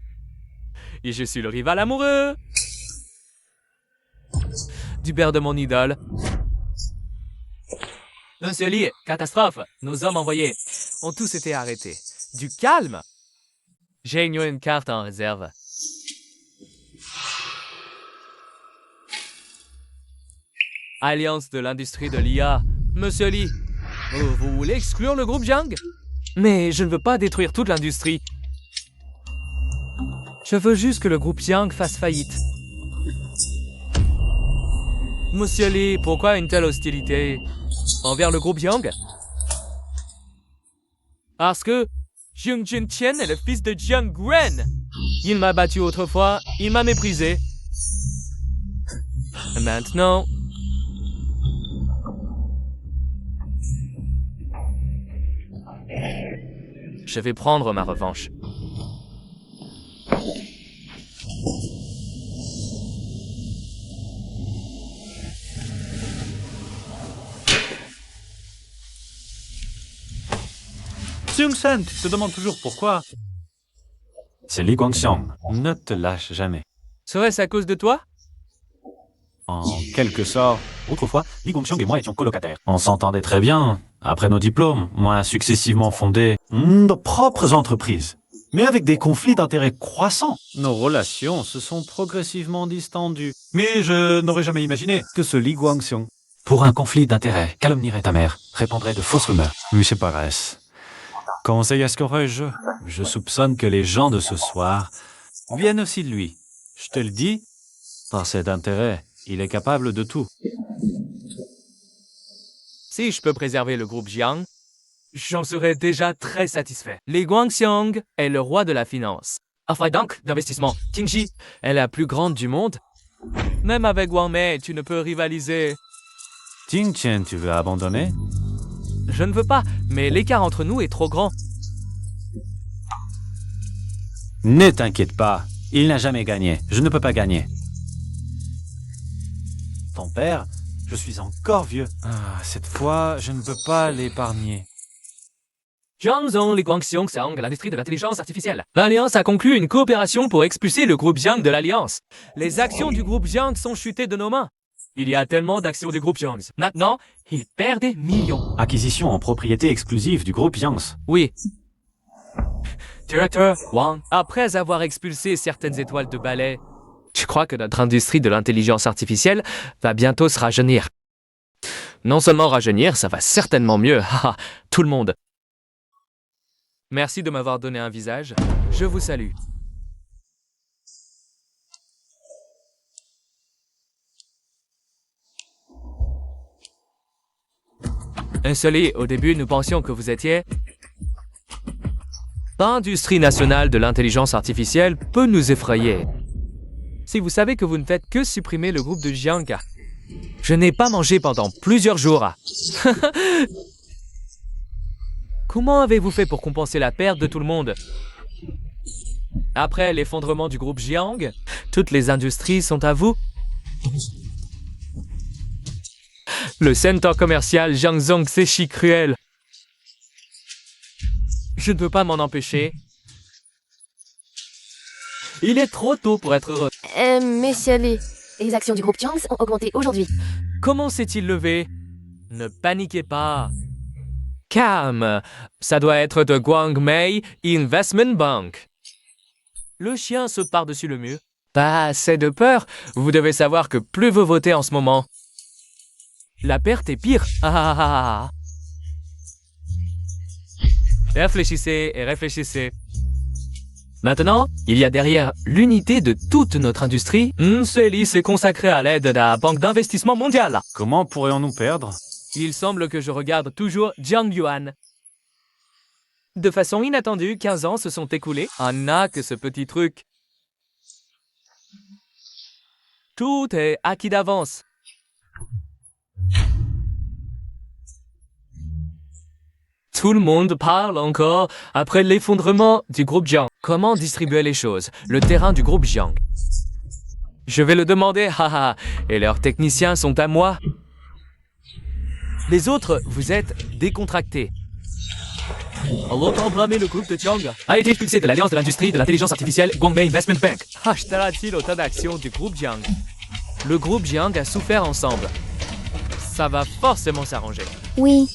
Et je suis le rival amoureux du père de mon idole. Monsieur Lee, catastrophe. Nos hommes envoyés ont tous été arrêtés. Du calme. J'ai une carte en réserve. Alliance de l'industrie de l'IA. Monsieur Lee, vous voulez exclure le groupe Jiang? Mais je ne veux pas détruire toute l'industrie. Je veux juste que le groupe Jiang fasse faillite. Monsieur Lee, pourquoi une telle hostilité envers le groupe Jiang? Parce que Jiang Jingchen est le fils de Jiang Guan. Il m'a battu autrefois, il m'a méprisé. Maintenant... je vais prendre ma revanche. Xiong-san, tu te demandes toujours pourquoi? C'est Li Guangxiang. Ne te lâche jamais. Serait-ce à cause de toi? En quelque sorte. Autrefois, Li Guangxiang et moi étions colocataires. On s'entendait très bien. Après nos diplômes, on a successivement fondé nos propres entreprises. Mais avec des conflits d'intérêts croissants. Nos relations se sont progressivement distendues. Mais je n'aurais jamais imaginé. Que ce Li Guangxiang Pour un conflit d'intérêts, calomnierait ta mère, répandrait de fausses rumeurs. Monsieur Paresse. Conseil escorage, je soupçonne que les gens de ce soir viennent aussi de lui. Je te le dis, par cet intérêt, il est capable de tout. Si je peux préserver le groupe Jiang, j'en serais déjà très satisfait. Li Guangxiang est le roi de la finance. Enfin donc, d'investissement. Qingxi est la plus grande du monde. Même avec Wang Mei, tu ne peux rivaliser. Ting Chen, tu veux abandonner? Je ne veux pas, mais l'écart entre nous est trop grand. Ne t'inquiète pas, il n'a jamais gagné. Je ne peux pas gagner. Ton père, je suis encore vieux. Ah, cette fois, je ne peux pas l'épargner. Jiangzhong Li Guangxiang Sang, l'industrie de l'intelligence artificielle. L'Alliance a conclu une coopération pour expulser le groupe Jiang de l'Alliance. Les actions du groupe Jiang sont chutées de nos mains. Il y a tellement d'actions du groupe Jiang. Maintenant, il perd des millions. Acquisition en propriété exclusive du groupe Jiang's. Oui. Directeur Wang, après avoir expulsé certaines étoiles de ballet, je crois que notre industrie de l'intelligence artificielle va bientôt se rajeunir. Non seulement rajeunir, ça va certainement mieux. Haha, tout le monde. Merci de m'avoir donné un visage. Je vous salue. Installé, au début, nous pensions que vous étiez... L'industrie nationale de l'intelligence artificielle peut nous effrayer. Si vous savez que vous ne faites que supprimer le groupe de Jiang, je n'ai pas mangé pendant plusieurs jours. Comment avez-vous fait pour compenser la perte de tout le monde? Après l'effondrement du groupe Jiang, toutes les industries sont à vous. Le centre commercial Jiangzhong Xeshi cruel. Je ne peux pas m'en empêcher. Il est trop tôt pour être heureux. Messieurs Li, les actions du groupe Jiang ont augmenté aujourd'hui. Comment s'est-il levé? Ne paniquez pas. Calme. Ça doit être de Guangmei Investment Bank. Le chien saute par-dessus le mur. Pas assez de peur. Vous devez savoir que plus vous votez en ce moment, la perte est pire. Ah. Réfléchissez et réfléchissez. Maintenant, il y a derrière l'unité de toute notre industrie. Celle-ci s'est consacrée à l'aide de la Banque d'investissement mondiale. Comment pourrions-nous perdre? Il semble que je regarde toujours Jiang Yuan. De façon inattendue, 15 ans se sont écoulés. Ah, que ce petit truc. Tout est acquis d'avance. Tout le monde parle encore après l'effondrement du groupe Jiang. Comment distribuer les choses? Le terrain du groupe Jiang. Je vais le demander, haha, et leurs techniciens sont à moi. Les autres, vous êtes décontractés. Longtemps blâmé, le groupe de Jiang a été expulsé de l'Alliance de l'industrie de l'intelligence artificielle Guangmei Investment Bank. Achètera-t-il autant d'actions du groupe Jiang? Le groupe Jiang a souffert ensemble. Ça va forcément s'arranger. Oui.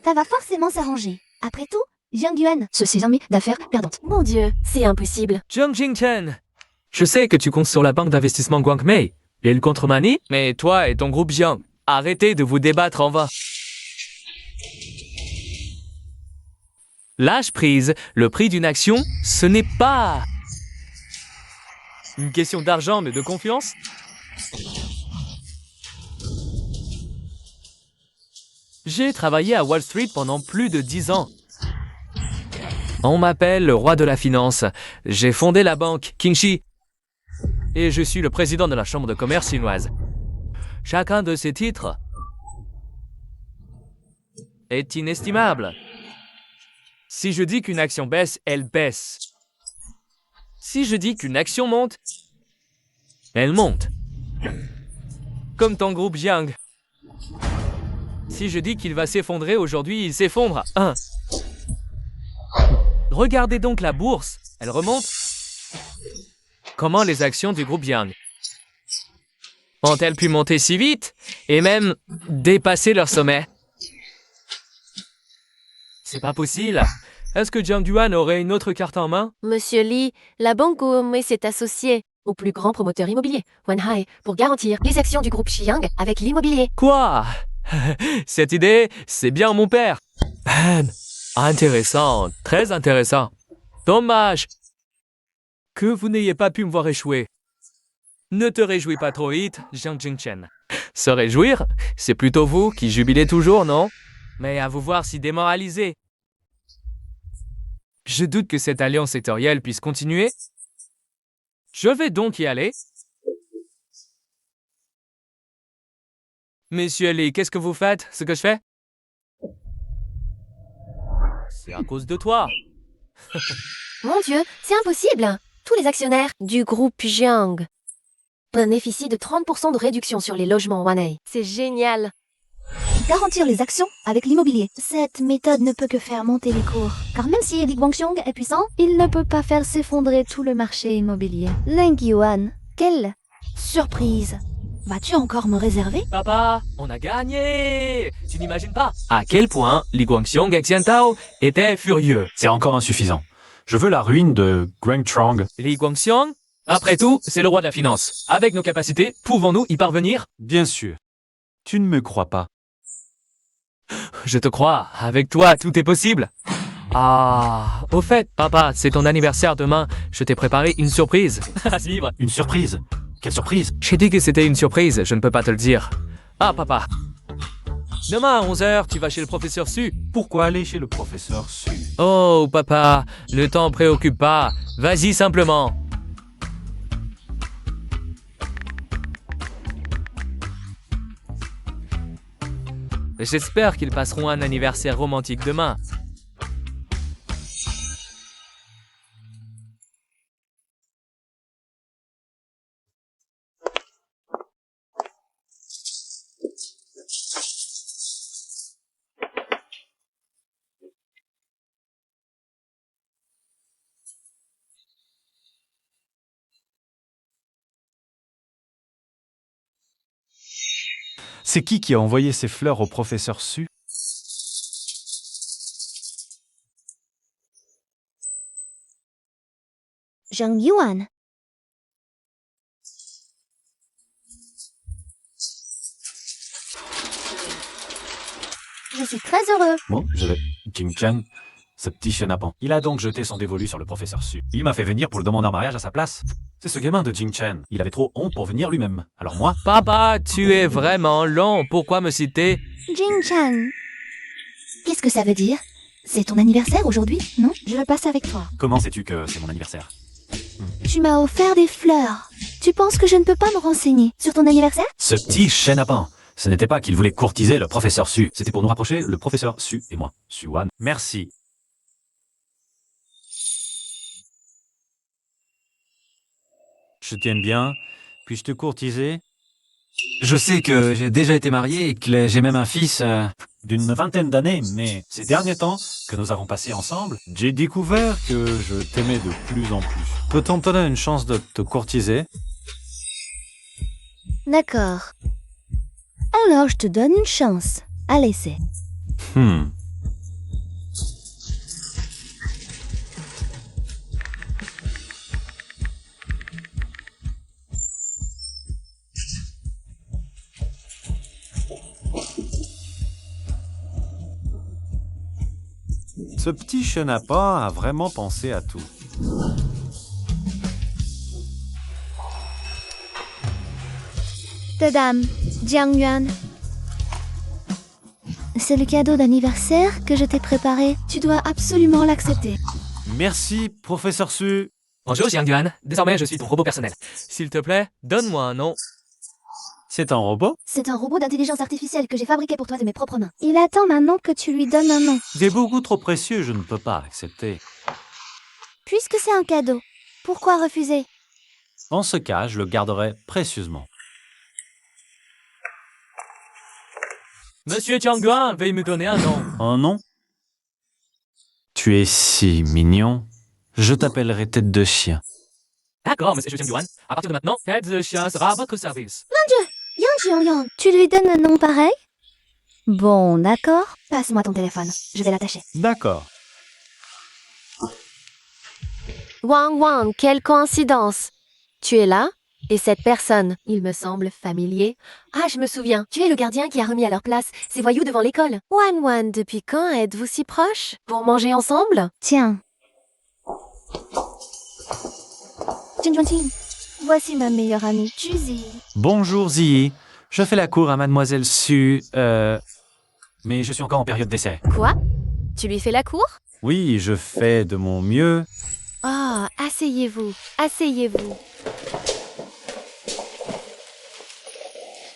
Ça va forcément s'arranger. Après tout, Jiang Yuan, ceci armée d'affaires perdantes. Mon Dieu, c'est impossible. Jiang Jingchen, je sais que tu comptes sur la banque d'investissement Guangmei et le contre-manie, mais toi et ton groupe Jiang, arrêtez de vous débattre en vain. Lâche prise, le prix d'une action, ce n'est pas une question d'argent mais de confiance. J'ai travaillé à Wall Street pendant plus de 10 ans. On m'appelle le roi de la finance. J'ai fondé la banque Qingxi. Et je suis le président de la chambre de commerce chinoise. Chacun de ces titres est inestimable. Si je dis qu'une action baisse, elle baisse. Si je dis qu'une action monte, elle monte. Comme ton groupe Jiang. Si je dis qu'il va s'effondrer aujourd'hui, il s'effondre. Regardez donc la bourse, elle remonte. Comment les actions du groupe Jiang ont-elles pu monter si vite et même dépasser leur sommet? C'est pas possible. Est-ce que Jiang Yuan aurait une autre carte en main? Monsieur Li, la banque Guangmei s'est associée. au plus grand promoteur immobilier, Wanhai, pour garantir les actions du groupe Xiang avec l'immobilier. Quoi? Cette idée, c'est bien mon père. Intéressant, très intéressant. Dommage que vous n'ayez pas pu me voir échouer. Ne te réjouis pas trop vite, Jiang Jingchen. Se réjouir, c'est plutôt vous qui jubilez toujours, non? Mais à vous voir si démoralisé. Je doute que cette alliance sectorielle puisse continuer. Je vais donc y aller. Monsieur Lee, qu'est-ce que vous faites, ce que je fais? C'est à cause de toi. Mon Dieu, c'est impossible. Tous les actionnaires du groupe Jiang bénéficient de 30% de réduction sur les logements Wanhai. C'est génial. Garantir les actions avec l'immobilier. Cette méthode ne peut que faire monter les cours. Car même si Li Guangxiong est puissant, il ne peut pas faire s'effondrer tout le marché immobilier. Leng Yuan, quelle surprise! Vas-tu encore me réserver? Papa, on a gagné! Tu n'imagines pas à quel point Li Guangxiong et Xian Tao étaient furieux. C'est encore insuffisant. Je veux la ruine de Guang Trong. Li Guangxiong, après tout, c'est le roi de la finance. Avec nos capacités, pouvons-nous y parvenir? Bien sûr. Tu ne me crois pas. Je te crois, avec toi, tout est possible. Ah, au fait, papa, c'est ton anniversaire demain. Je t'ai préparé une surprise. À suivre. Une surprise. Quelle surprise? J'ai dit que c'était une surprise, je ne peux pas te le dire. Ah, papa. Demain à 11h, tu vas chez le professeur Su. Pourquoi aller chez le professeur Su? Oh, papa, le temps préoccupe pas. Vas-y simplement. J'espère qu'ils passeront un anniversaire romantique demain. C'est qui a envoyé ces fleurs au professeur Su? Zhang Yuan. Je suis très heureux. Bon, je vais. Jing Chen, ce petit chenapan. Il a donc jeté son dévolu sur le professeur Su. Il m'a fait venir pour le demander en mariage à sa place. C'est ce gamin de Jing Chen. Il avait trop honte pour venir lui-même. Alors moi, Papa, tu es vraiment long. Pourquoi me citer? Jing Chan. Qu'est-ce que ça veut dire? C'est ton anniversaire aujourd'hui, non? Je le passe avec toi. comment sais-tu que c'est mon anniversaire? Tu m'as offert des fleurs. Tu penses que je ne peux pas me renseigner sur ton anniversaire? Ce petit chenapan. Ce n'était pas qu'il voulait courtiser le professeur Su. C'était pour nous rapprocher, le professeur Su et moi. Su-Wan. Merci. Je t'aime bien. Puis-je te courtiser? Je sais que j'ai déjà été marié et que j'ai même un fils d'une vingtaine d'années, mais ces derniers temps que nous avons passés ensemble, J'ai découvert que je t'aimais de plus en plus. Peut-on te donner une chance de te courtiser? D'accord. Alors je te donne une chance. Allez, c'est. Ce petit chenapan a vraiment pensé à tout. Tadam, Jiang Yuan. C'est le cadeau d'anniversaire que je t'ai préparé. Tu dois absolument l'accepter. Merci, professeur Su. Bonjour, Jiang Yuan. Désormais, je suis ton robot personnel. S'il te plaît, donne-moi un nom. C'est un robot? C'est un robot d'intelligence artificielle que j'ai fabriqué pour toi de mes propres mains. Il attend maintenant que tu lui donnes un nom. C'est beaucoup trop précieux, je ne peux pas accepter. Puisque c'est un cadeau, pourquoi refuser? En ce cas, je le garderai précieusement. Monsieur Jiang Yuan, veuillez me donner un nom. Un nom? Tu es si mignon. Je t'appellerai tête de chien. D'accord, monsieur Jiang Yuan. À partir de maintenant, tête de chien sera à votre service. Yang Jiang, tu lui donnes un nom pareil? Bon, d'accord. Passe-moi ton téléphone, je vais l'attacher. D'accord. Wang Wang, quelle coïncidence. Tu es là? Et cette personne, il me semble familier. Ah, je me souviens, tu es le gardien qui a remis à leur place ces voyous devant l'école. Wan, depuis quand êtes-vous si proches? Pour manger ensemble? Tiens. Jinjuanqing, voici ma meilleure amie, Juzi. Bonjour Ziyi. Je fais la cour à Mademoiselle Su. Mais je suis encore en période d'essai. Quoi? Tu lui fais la cour? Oui, je fais de mon mieux. Ah, asseyez-vous, asseyez-vous.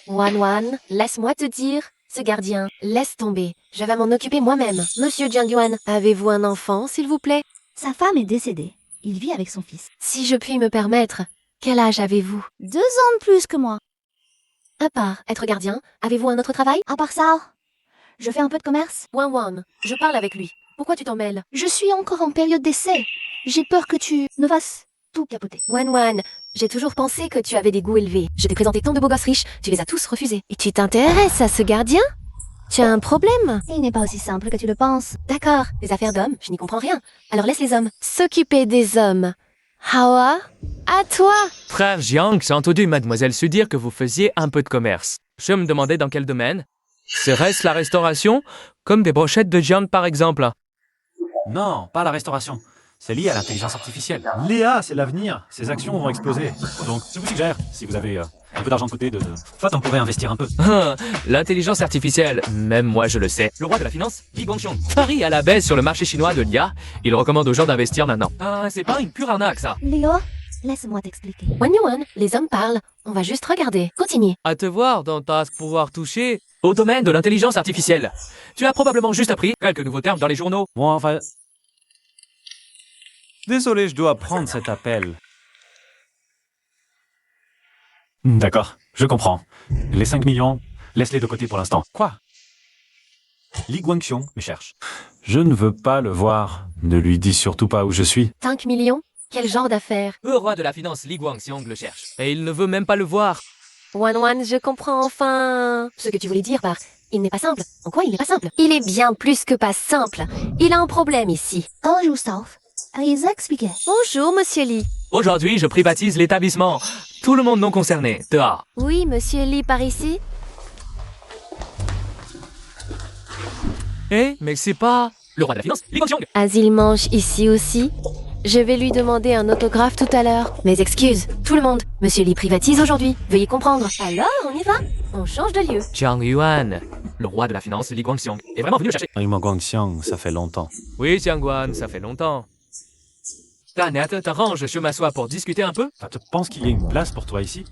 Wan, laisse-moi te dire, ce gardien, laisse tomber. Je vais m'en occuper moi-même. Monsieur Jiang Yuan, avez-vous un enfant, s'il vous plaît? Sa femme est décédée. Il vit avec son fils. Si je puis me permettre, quel âge avez-vous? 2 ans de plus que moi. À part être gardien, avez-vous un autre travail? À part ça, je fais un peu de commerce. Wan, je parle avec lui. Pourquoi tu t'en mêles? Je suis encore en période d'essai. J'ai peur que tu ne fasses tout capoter. Wan, j'ai toujours pensé que tu avais des goûts élevés. Je t'ai présenté tant de beaux gosses riches, tu les as tous refusés. Et tu t'intéresses à ce gardien? Tu as un problème? Il n'est pas aussi simple que tu le penses. D'accord, les affaires d'hommes, je n'y comprends rien. Alors laisse les hommes s'occuper des hommes. Hawa, à toi! Frère Jiang, j'ai entendu Mademoiselle Su dire que vous faisiez un peu de commerce. Je me demandais dans quel domaine. Serait-ce la restauration? Comme des brochettes de viande par exemple. Non, pas la restauration. C'est lié à l'intelligence artificielle. Léa, c'est l'avenir. Ces actions vont exploser. Donc, je vous suggère, si vous avez un peu d'argent de côté, soit on pourrait investir un peu. L'intelligence artificielle, même moi je le sais. Le roi de la finance, Li Guangxiong, parie à la baisse sur le marché chinois de l'IA. Il recommande aux gens d'investir maintenant. Ah, c'est pas une pure arnaque ça. Léo, laisse-moi t'expliquer. Wan, les hommes parlent. On va juste regarder. Continue. À te voir dans ta pouvoir toucher au domaine de l'intelligence artificielle. Tu as probablement juste appris quelques nouveaux termes dans les journaux. Bon, enfin... Désolé, je dois prendre cet appel. D'accord, je comprends. Les 5 millions, laisse-les de côté pour l'instant. Quoi? Li Guangxiong me cherche. Je ne veux pas le voir. Ne lui dis surtout pas où je suis. 5 millions? Quel genre d'affaires? Le roi de la finance, Li Guangxiong, le cherche. Et il ne veut même pas le voir. Wan, je comprends enfin ce que tu voulais dire par « il n'est pas simple ». En quoi il n'est pas simple? Il est bien plus que pas simple. Il a un problème ici. Bonjour, South. Allez expliquer. Bonjour, monsieur Li. Aujourd'hui, je privatise l'établissement. Tout le monde non concerné, dehors. Oui, monsieur Li, par ici? Mais c'est pas le roi de la finance, Li Guangxiong. Asile mange ici aussi? Je vais lui demander un autographe tout à l'heure. Mes excuses, tout le monde. Monsieur Li privatise aujourd'hui. Veuillez comprendre. Alors, on y va? On change de lieu. Jiang Yuan, le roi de la finance, Li Guangxiong, est vraiment venu le chercher. Li Guangxiong, ça fait longtemps. Oui, Jiang Yuan, ça fait longtemps. Tanette, t'arranges, je m'assois pour discuter un peu? Tu penses qu'il y a une place pour toi ici?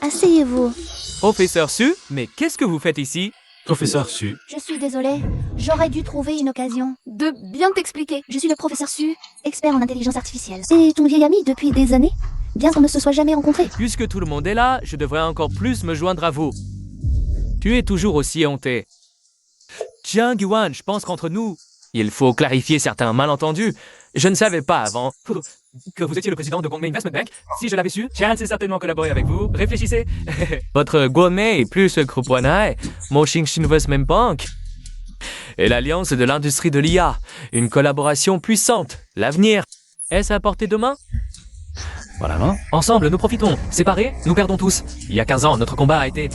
Asseyez-vous. Professeur Su, mais qu'est-ce que vous faites ici? Professeur Su. Je suis désolée. J'aurais dû trouver une occasion de bien t'expliquer. Je suis le professeur Su, expert en intelligence artificielle. C'est ton vieil ami depuis des années, bien qu'on ne se soit jamais rencontrés. Puisque tout le monde est là, je devrais encore plus me joindre à vous. Tu es toujours aussi honté. Jiang Yuan, je pense qu'entre nous, il faut clarifier certains malentendus. Je ne savais pas avant que vous étiez le président de Gongmei Investment Bank. Si je l'avais su, j'ai certainement collaboré avec vous. Réfléchissez. Votre Gongmei plus le groupe Wanai, Moxing Investment Bank et l'alliance de l'industrie de l'IA. Une collaboration puissante. L'avenir. Est-ce à portée de main? Voilà, non? Ensemble, nous profitons. Séparés, nous perdons tous. Il y a 15 ans, notre combat a été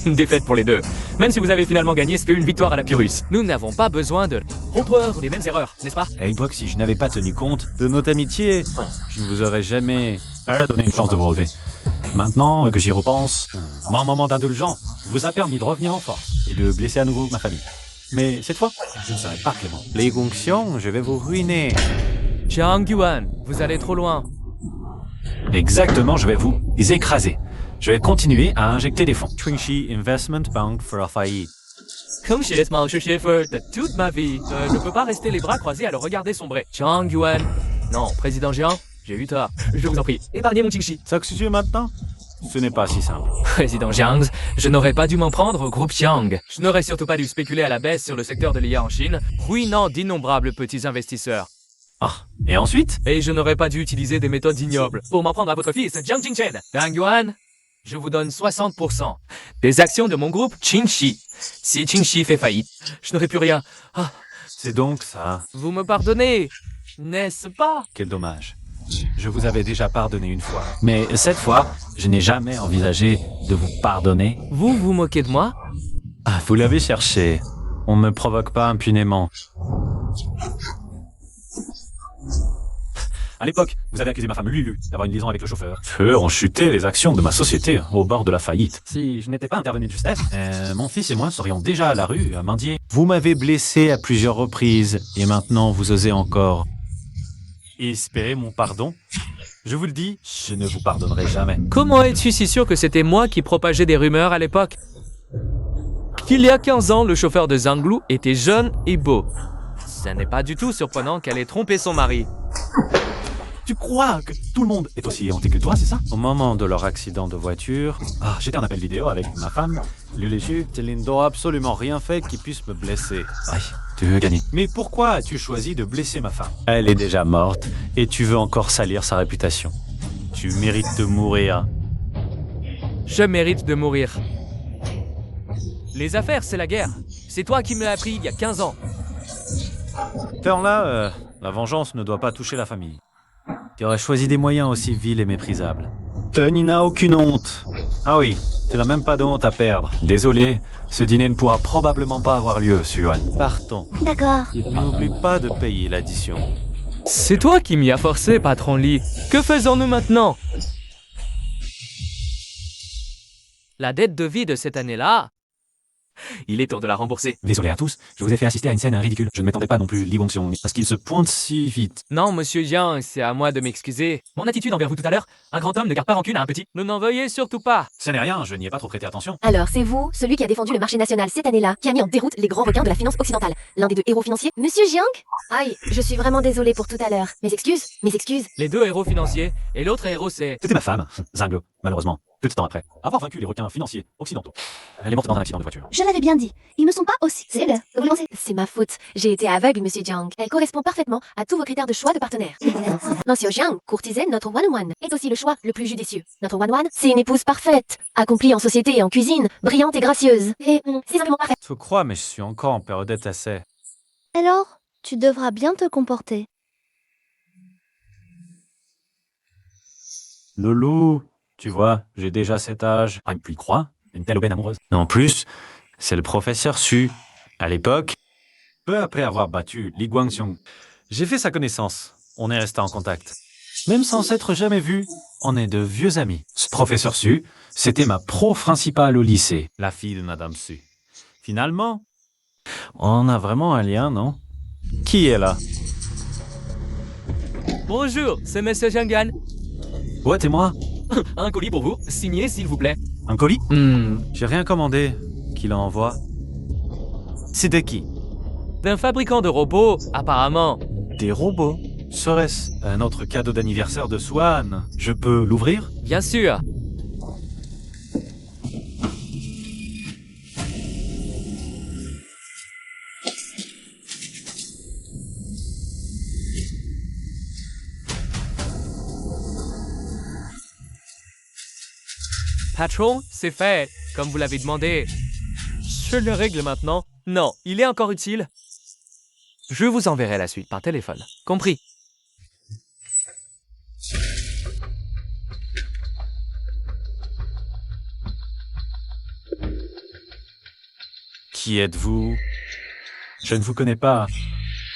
une défaite pour les deux. Même si vous avez finalement gagné, c'était une victoire à la Pyrrhus. Nous n'avons pas besoin de reproduire les mêmes erreurs, n'est-ce pas? Et toi, si je n'avais pas tenu compte de notre amitié, je ne vous aurais jamais... donné une chance de vous relever. Maintenant que j'y repense, mon moment d'indulgence vous a permis de revenir en force et de blesser à nouveau ma famille. Mais cette fois, je ne serai pas clément. Li Guangxiong, je vais vous ruiner. Jiang Yuan, vous allez trop loin. Exactement, je vais vous écraser. Je vais continuer à injecter des fonds. Trinchi Investment Bank fera faillite. Comme chez les Schäfer de toute ma vie, je ne peux pas rester les bras croisés à le regarder sombrer. Jiang Yuan. Non, président Jiang, j'ai eu tort. Je vous en prie, épargnez mon Qingxi. Ça que tu es maintenant? Ce n'est pas si simple. Président Jiang, je n'aurais pas dû m'en prendre au groupe Jiang. Je n'aurais surtout pas dû spéculer à la baisse sur le secteur de l'IA en Chine, ruinant d'innombrables petits investisseurs. Ah, et ensuite? Et je n'aurais pas dû utiliser des méthodes ignobles pour m'en prendre à votre fils, Jiang Qingchen. Jiang Yuan, je vous donne 60% des actions de mon groupe Qingxi. Si Qingxi fait faillite, je n'aurai plus rien. Ah, C'est donc ça. vous me pardonnez, n'est-ce pas? Quel dommage. Je vous avais déjà pardonné une fois. Mais cette fois, je n'ai jamais envisagé de vous pardonner. Vous vous moquez de moi? Ah, vous l'avez cherché. On ne me provoque pas impunément. À l'époque, vous avez accusé ma femme Lulu d'avoir une liaison avec le chauffeur. Feu ont chuté les actions de ma société au bord de la faillite. Si je n'étais pas intervenu de justesse, mon fils et moi serions déjà à la rue à mendier. Vous m'avez blessé à plusieurs reprises et maintenant vous osez encore. Espérez mon pardon. Je vous le dis, je ne vous pardonnerai jamais. Comment es-tu si sûr que c'était moi qui propageais des rumeurs à l'époque? Qu'il y a 15 ans, le chauffeur de Zanglou était jeune et beau. Ce n'est pas du tout surprenant qu'elle ait trompé son mari. Tu crois que tout le monde est aussi hanté que toi, c'est ça? Au moment de leur accident de voiture, J'étais en appel vidéo avec ma femme, Lulu. Céline n'aura absolument rien fait qui puisse me blesser. Ouais, tu veux gagner. Mais pourquoi as-tu choisi de blesser ma femme? Elle est déjà morte et tu veux encore salir sa réputation. Tu mérites de mourir. Je mérite de mourir. Les affaires, c'est la guerre. C'est toi qui me l'as appris il y a 15 ans. Là, la vengeance ne doit pas toucher la famille. Tu aurais choisi des moyens aussi vils et méprisables. Tony n'a aucune honte. Ah oui, tu n'as même pas de honte à perdre. Désolé, ce dîner ne pourra probablement pas avoir lieu, Suan. Partons. D'accord. N'oublie pas de payer l'addition. C'est toi qui m'y as forcé, patron Lee. Que faisons-nous maintenant? La dette de vie de cette année-là, il est temps de la rembourser. Désolé à tous, je vous ai fait assister à une scène ridicule. Je ne m'attendais pas non plus, Li Gongxiong, parce qu'il se pointe si vite. Non, monsieur Jiang, c'est à moi de m'excuser. Mon attitude envers vous tout à l'heure, un grand homme ne garde pas rancune à un petit. Ne n'en veuillez surtout pas. Ce n'est rien, je n'y ai pas trop prêté attention. Alors, c'est vous, celui qui a défendu le marché national cette année-là, qui a mis en déroute les grands requins de la finance occidentale. L'un des deux héros financiers, Monsieur Jiang? Aïe, je suis vraiment désolée pour tout à l'heure. Mes excuses, mes excuses. Les deux héros financiers, et l'autre héros c'est... C'était ma femme, Zinglo, malheureusement, peu de temps après. Avoir vaincu les requins financiers occidentaux. Elle est morte dans un accident de voiture. Je l'avais bien dit. Ils ne sont pas aussi cibles. Vous lancez. C'est ma faute. J'ai été aveugle, Monsieur Jiang. Elle correspond parfaitement à tous vos critères de choix de partenaire. Monsieur Jiang, courtisane, notre one-one, est aussi le choix le plus judicieux. Notre one-one, c'est une épouse parfaite, accomplie en société et en cuisine, brillante et gracieuse. Et c'est simplement parfait. Je crois, mais je suis encore en période d'essai. Alors, tu devras bien te comporter. Loulou, tu vois, j'ai déjà cet âge. Ah, puis crois, une telle aubaine amoureuse. En plus, c'est le professeur Su. À l'époque, Peu après avoir battu Li Guangxiong, j'ai fait sa connaissance. On est resté en contact. Même sans s'être jamais vus, on est de vieux amis. ce professeur Su, c'était ma prof principale au lycée. La fille de Madame Su. Finalement, on a vraiment un lien, non? Qui est là? Bonjour, c'est Monsieur Jiang. Ouais, et moi? Un colis pour vous, signé s'il vous plaît. Un colis? J'ai rien commandé. Qui l'envoie? C'est de qui? D'un fabricant de robots, apparemment. Des robots. Serait-ce un autre cadeau d'anniversaire de Swan? Je peux l'ouvrir? Bien sûr. Patron, c'est fait, comme vous l'avez demandé. Je le règle maintenant. Non, il est encore utile. Je vous enverrai la suite par téléphone. Compris. Qui êtes-vous? Je ne vous connais pas.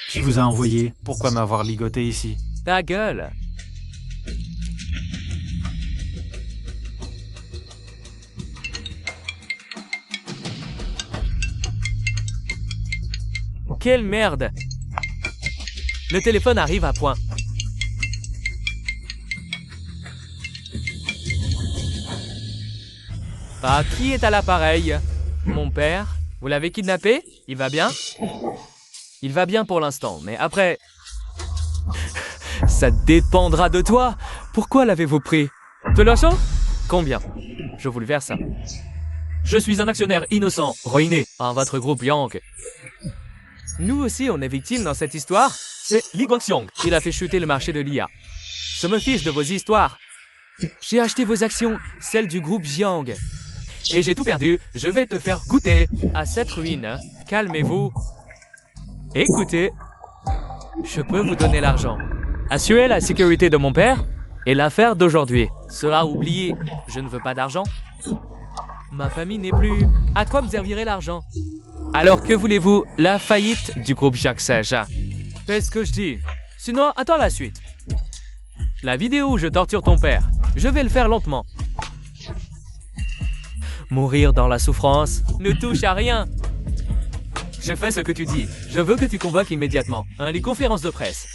Qui vous a envoyé? Pourquoi m'avoir ligoté ici? Ta gueule. Quelle merde! Le téléphone arrive à point. Bah, qui est à l'appareil? Mon père? Vous l'avez kidnappé? Il va bien? Il va bien pour l'instant, mais après... Ça dépendra de toi! Pourquoi l'avez-vous pris? De l'argent? Combien? Je vous le verse. Je suis un actionnaire innocent, ruiné par votre groupe Yang. Nous aussi, on est victimes dans cette histoire. C'est Li Guangxiong. Il a fait chuter le marché de l'IA. Je me fiche de vos histoires. J'ai acheté vos actions, celles du groupe Jiang. Et j'ai tout perdu. Je vais te faire goûter à cette ruine. Calmez-vous. Écoutez, je peux vous donner l'argent. Assurer la sécurité de mon père et l'affaire d'aujourd'hui sera oubliée. Je ne veux pas d'argent. Ma famille n'est plus. À quoi me servirait l'argent? Alors que voulez-vous? La faillite du groupe Jacques Sage. Fais ce que je dis. Sinon, attends la suite. La vidéo où je torture ton père, je vais le faire lentement. Mourir dans la souffrance ne touche à rien. Je fais ce que tu dis. Je veux que tu convoques immédiatement les conférences de presse.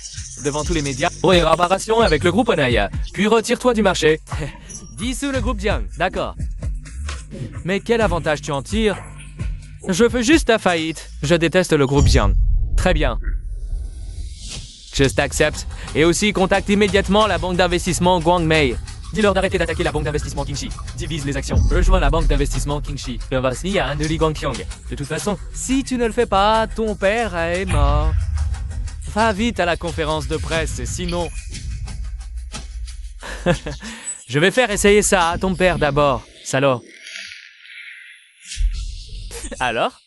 Devant tous les médias. Oui, réparation avec le groupe Onaya. Puis retire-toi du marché. Dissous le groupe Jiang, d'accord. Mais quel avantage tu en tires? Je fais juste ta faillite. Je déteste le groupe Jiang. Très bien. Je t'accepte. Et aussi, contacte immédiatement la banque d'investissement Guangmei. Dis-leur d'arrêter d'attaquer la banque d'investissement Qingxi. Divise les actions. Rejoins la banque d'investissement Qingxi. Voici un de Li Guangqiang. De toute façon, si tu ne le fais pas, ton père est mort. Va vite à la conférence de presse, sinon... Je vais faire essayer ça à ton père d'abord, salaud. Alors?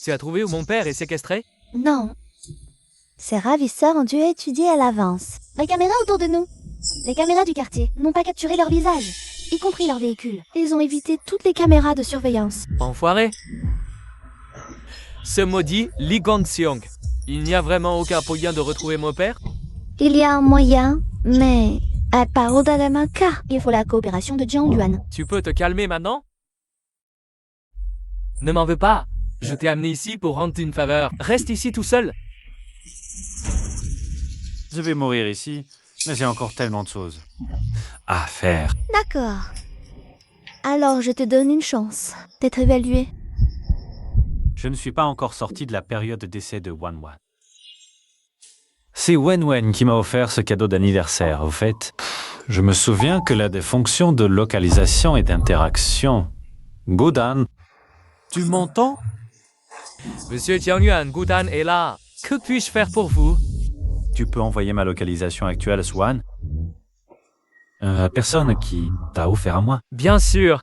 Tu as trouvé où mon père est séquestré? Non. Ces ravisseurs ont dû étudier à l'avance. Les caméras autour de nous. Les caméras du quartier n'ont pas capturé leur visage, y compris leur véhicule. Ils ont évité toutes les caméras de surveillance. Enfoiré. Ce maudit Li Guangxiang. Il n'y a vraiment aucun moyen de retrouver mon père? Il y a un moyen, mais à part au-delà d'un cas, il faut la coopération de Jiang Yuan. Tu peux te calmer maintenant? Ne m'en veux pas. Je t'ai amené ici pour rendre une faveur. Reste ici tout seul. Je vais mourir ici, mais j'ai encore tellement de choses à faire. D'accord. Alors je te donne une chance d'être évalué. Je ne suis pas encore sorti de la période d'essai de Wan Wan. C'est Wen Wen qui m'a offert ce cadeau d'anniversaire. Au fait, je me souviens que l'un des fonctions de localisation et d'interaction. Godan, tu m'entends? Monsieur Jiangyuan, Gudan est là. Que puis-je faire pour vous? Tu peux envoyer ma localisation actuelle à Swan? Personne qui t'a offert à moi. Bien sûr.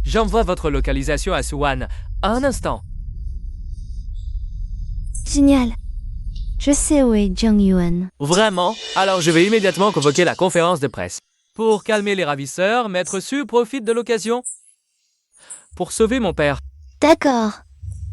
J'envoie votre localisation à Suwan. Un instant. Génial. Je sais où est Jiang Yuan. Vraiment? Alors je vais immédiatement convoquer la conférence de presse. Pour calmer les ravisseurs, Maître Su profite de l'occasion pour sauver mon père. D'accord.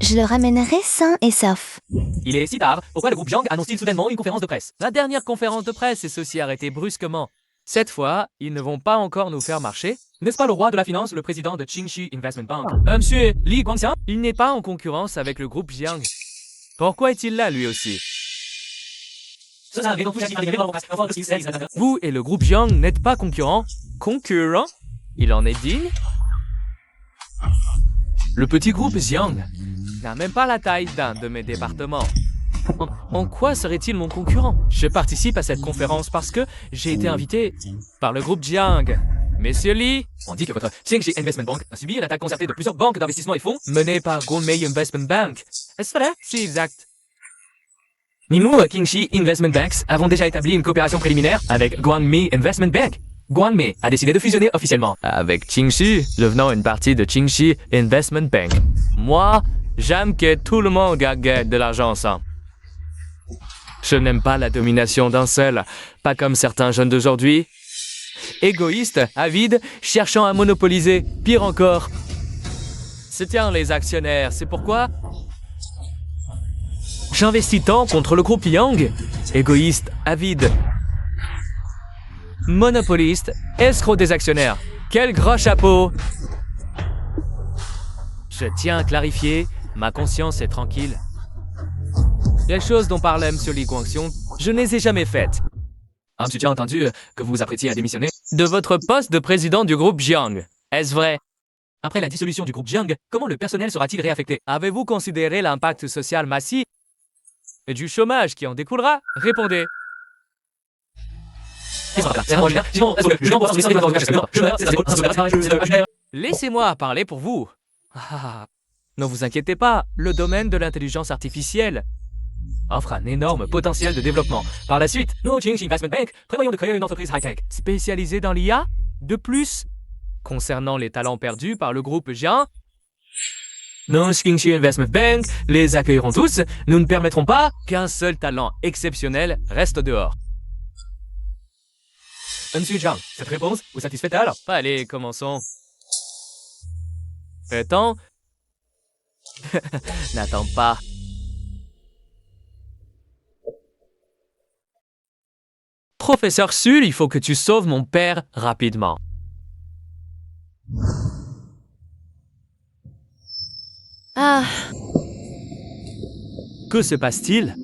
Je le ramènerai sain et sauf. Il est si tard. Pourquoi le groupe Jiang annonce-t-il soudainement une conférence de presse? La dernière conférence de presse est ceci arrêtée brusquement. Cette fois, ils ne vont pas encore nous faire marcher. N'est-ce pas le roi de la finance, le président de Qingxi Investment Bank? Monsieur Li Guangxiang? Il n'est pas en concurrence avec le groupe Jiang. Pourquoi est-il là, lui aussi? Vous et le groupe Jiang n'êtes pas concurrents? Concurrents? Il en est digne? Le petit groupe Jiang n'a même pas la taille d'un de mes départements. En quoi serait-il mon concurrent? Je participe à cette conférence parce que j'ai été invité par le groupe Jiang. Messieurs Li, on dit que votre Qingxi Investment Bank a subi une attaque concertée de plusieurs banques d'investissement et fonds menée par Guangmei Investment Bank. Est-ce vrai? C'est exact. Nous, Qingxi Investment Banks, avons déjà établi une coopération préliminaire avec Guangmei Investment Bank. Guangmei a décidé de fusionner officiellement avec Qingxi, devenant une partie de Qingxi Investment Bank. Moi, j'aime que tout le monde gagne de l'argent ensemble. Je n'aime pas la domination d'un seul, pas comme certains jeunes d'aujourd'hui. Égoïstes, avides, cherchant à monopoliser, pire encore. C'était les actionnaires, c'est pourquoi j'investis tant contre le groupe Yang. Égoïste, avide, monopoliste, escroc des actionnaires. Quel gros chapeau! Je tiens à clarifier, ma conscience est tranquille. Les choses dont parlait M. Li Guangxiang, je ne les ai jamais faites. Monsieur, tu as entendu que vous vous apprêtiez à démissionner de votre poste de président du groupe Jiang. Est-ce vrai? Après la dissolution du groupe Jiang, comment le personnel sera-t-il réaffecté? Avez-vous considéré l'impact social massif et du chômage qui en découlera? Répondez. Laissez-moi parler pour vous. Ne vous inquiétez pas, le domaine de l'intelligence artificielle offre un énorme potentiel de développement. Par la suite, nous, Qingxi Investment Bank, prévoyons de créer une entreprise high-tech spécialisée dans l'IA. De plus, concernant les talents perdus par le groupe Jiang, nous, Qingxi Investment Bank, les accueillerons tous. Nous ne permettrons pas qu'un seul talent exceptionnel reste dehors. Monsieur Zhang, cette réponse vous satisfait-elle? Allez, commençons. Attends. N'attends pas. Professeur Sul, il faut que tu sauves mon père rapidement. Ah, Que se passe-t-il?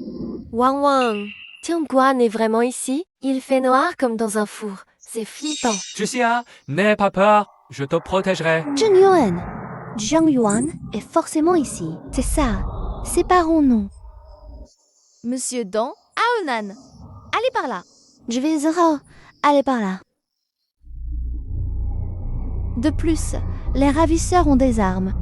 Wang Wang. Tianguan est vraiment ici? Il fait noir comme dans un four. C'est flippant. Jusia, n'aie pas peur, je te protégerai. Zheng Yuan. Zhang Yuan est forcément ici. C'est ça. Séparons-nous. Monsieur Dong, Aonan. Allez par là. Je vais Zhao. Allez par là. De plus, les ravisseurs ont des armes.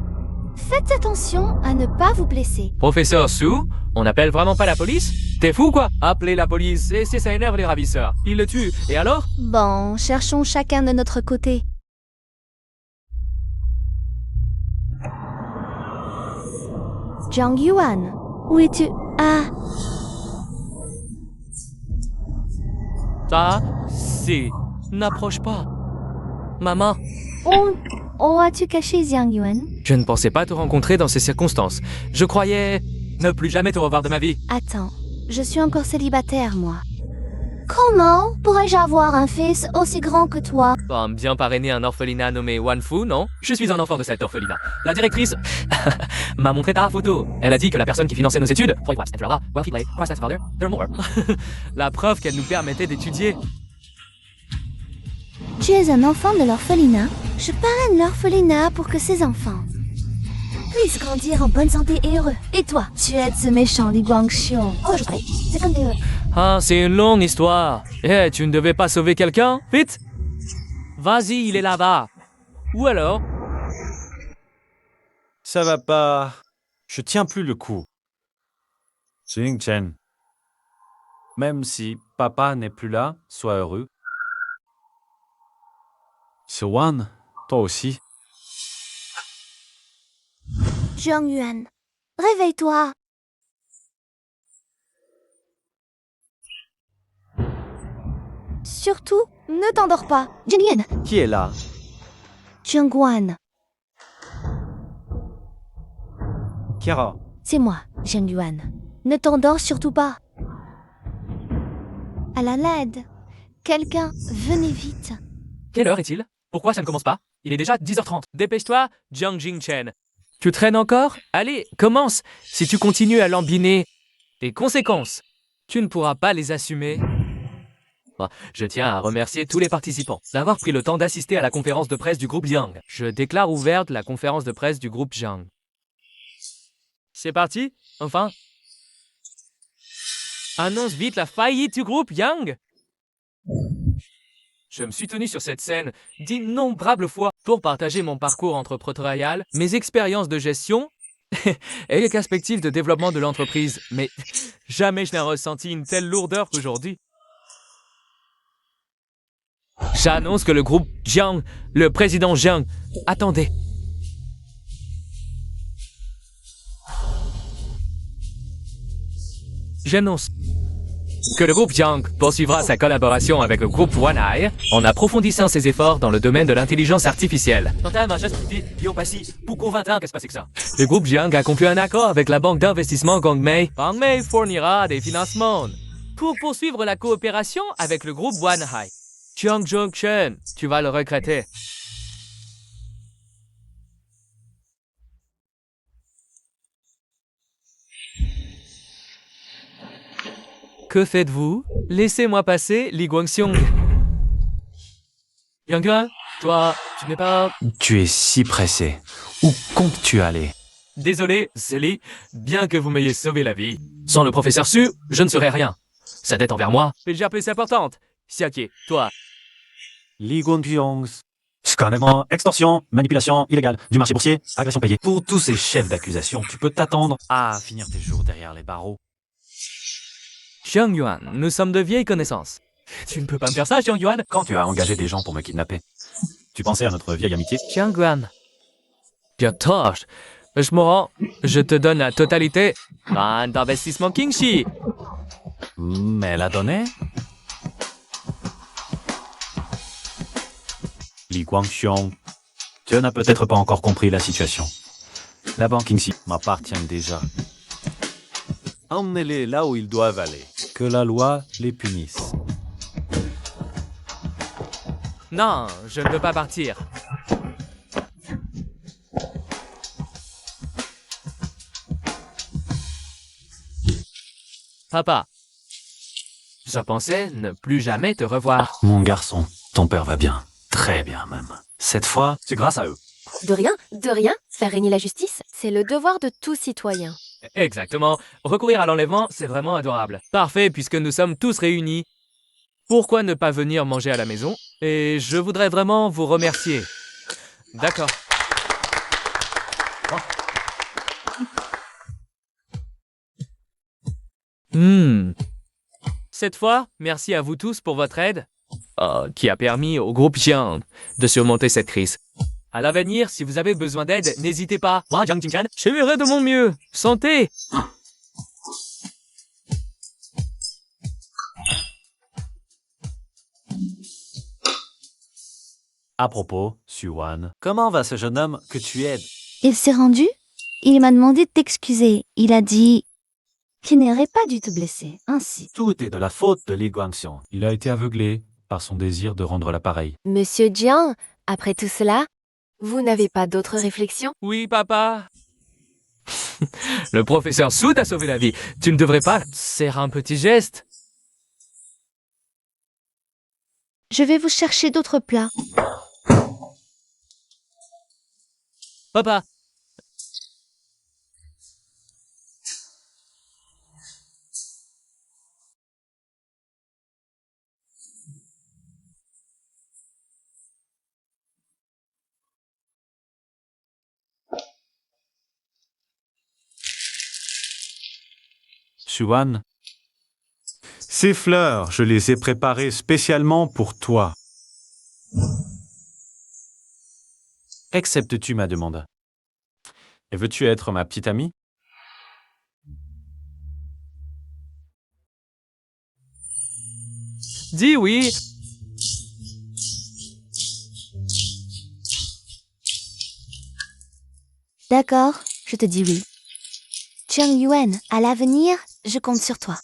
Faites attention à ne pas vous blesser. Professeur Su, on n'appelle vraiment pas la police? T'es fou quoi? Appelez la police, et si ça énerve les ravisseurs. Ils le tuent, et alors? Bon, cherchons chacun de notre côté. Zhang Yuan, où es-tu? Ah, Ça, si. N'approche pas. Maman, où as-tu caché Zhang Yuan? je ne pensais pas te rencontrer dans ces circonstances. Je croyais ne plus jamais te revoir de ma vie. Attends, je suis encore célibataire, moi. Comment pourrais-je avoir un fils aussi grand que toi? Bien parrainer un orphelinat nommé Wanfu, non? Je suis un enfant de cet orphelinat. La directrice m'a montré ta photo. Elle a dit que la personne qui finançait nos études, la preuve qu'elle nous permettait d'étudier. Tu es un enfant de l'orphelinat. Je parraine l'orphelinat pour que ses enfants puissent grandir en bonne santé et heureux. Et toi, tu es ce méchant Li Guangxiu. Oh, je croyais. C'est comme des... Ah, c'est une longue histoire. Eh, tu ne devais pas sauver quelqu'un? Vite! Vas-y, il est là-bas. Ou alors? Ça va pas. Je tiens plus le coup. Xing Chen. Même si papa n'est plus là, sois heureux. Wan, toi aussi. Zhang Yuan, réveille-toi. Surtout, ne t'endors pas. Zhang Yuan, Qui est là? Zhang Guan, Kiara. c'est moi, Zhang Yuan. Ne t'endors surtout pas. À la l'aide. Quelqu'un, venez vite. Quelle heure est-il? Pourquoi ça ne commence pas? Il est déjà 10h30. Dépêche-toi, Jiang Jingchen. Tu traînes encore? Allez, commence. Si tu continues à lambiner, les conséquences, tu ne pourras pas les assumer. Je tiens à remercier tous les participants d'avoir pris le temps d'assister à la conférence de presse du groupe Jiang. Je déclare ouverte la conférence de presse du groupe Jiang. C'est parti, enfin. Annonce vite la faillite du groupe Yang. Je me suis tenu sur cette scène d'innombrables fois pour partager mon parcours entrepreneurial, mes expériences de gestion et les perspectives de développement de l'entreprise. Mais jamais je n'ai ressenti une telle lourdeur qu'aujourd'hui. J'annonce que le groupe Jiang, le président Jiang, attendez. J'annonce que le groupe Jiang poursuivra sa collaboration avec le groupe Wanai en approfondissant ses efforts dans le domaine de l'intelligence artificielle. Le groupe Jiang a conclu un accord avec la banque d'investissement Gongmei. Gongmei fournira des financements pour poursuivre la coopération avec le groupe Wanai. Jiang Zhongchen, tu vas le regretter. Que faites-vous? Laissez-moi passer, Li Guangxiong. Yang, toi, tu n'es pas... Tu es si pressé. Où comptes-tu aller? Désolé, Célie, bien que vous m'ayez sauvé la vie. Sans le professeur Su, je ne serais rien. Sa dette envers moi est déjà plus importante. Siaké, toi. Li Guangxiong. Scannement, extorsion, manipulation illégale du marché boursier, agression payée. Pour tous ces chefs d'accusation, tu peux t'attendre à finir tes jours derrière les barreaux. Xiang Yuan, nous sommes de vieilles connaissances. Tu ne peux pas me faire ça, Xiang Yuan. Quand tu as engagé des gens pour me kidnapper, tu pensais à notre vieille amitié? Xiang Yuan. Bientôt, je me rends. Je te donne la totalité. D'investissement Kingxi. Mais la donnée? Li Guangxiong, tu n'as peut-être pas encore compris la situation. La banque ici m'appartient déjà. Emmenez-les là où ils doivent aller. Que la loi les punisse. Non, je ne veux pas partir. Papa, je pensais ne plus jamais te revoir. Mon garçon, ton père va bien. Très bien même. Cette fois, c'est grâce à eux. De rien, faire régner la justice, c'est le devoir de tout citoyen. Exactement. Recourir à l'enlèvement, c'est vraiment adorable. Parfait, puisque nous sommes tous réunis. Pourquoi ne pas venir manger à la maison? Et je voudrais vraiment vous remercier. D'accord. Cette fois, merci à vous tous pour votre aide, qui a permis au groupe Jiang de surmonter cette crise. À l'avenir, si vous avez besoin d'aide, n'hésitez pas. Je verrai de mon mieux. Santé! À propos, Suwan, comment va ce jeune homme que tu aides? Il s'est rendu. Il m'a demandé de t'excuser. Il a dit qu'il n'aurait pas dû te blesser. Ainsi. Tout est de la faute de Li Guangxiong. Il a été aveuglé par son désir de rendre l'appareil. Monsieur Jiang, après tout cela, vous n'avez pas d'autres réflexions? Oui, papa. Le professeur Su t'a sauvé la vie. Tu ne devrais pas faire un petit geste. Je vais vous chercher d'autres plats. Papa. Suwan, ces fleurs, je les ai préparées spécialement pour toi. Acceptes-tu ma demande? Et veux-tu être ma petite amie? Dis oui. D'accord, je te dis oui. Jiang Yuan, à l'avenir, je compte sur toi.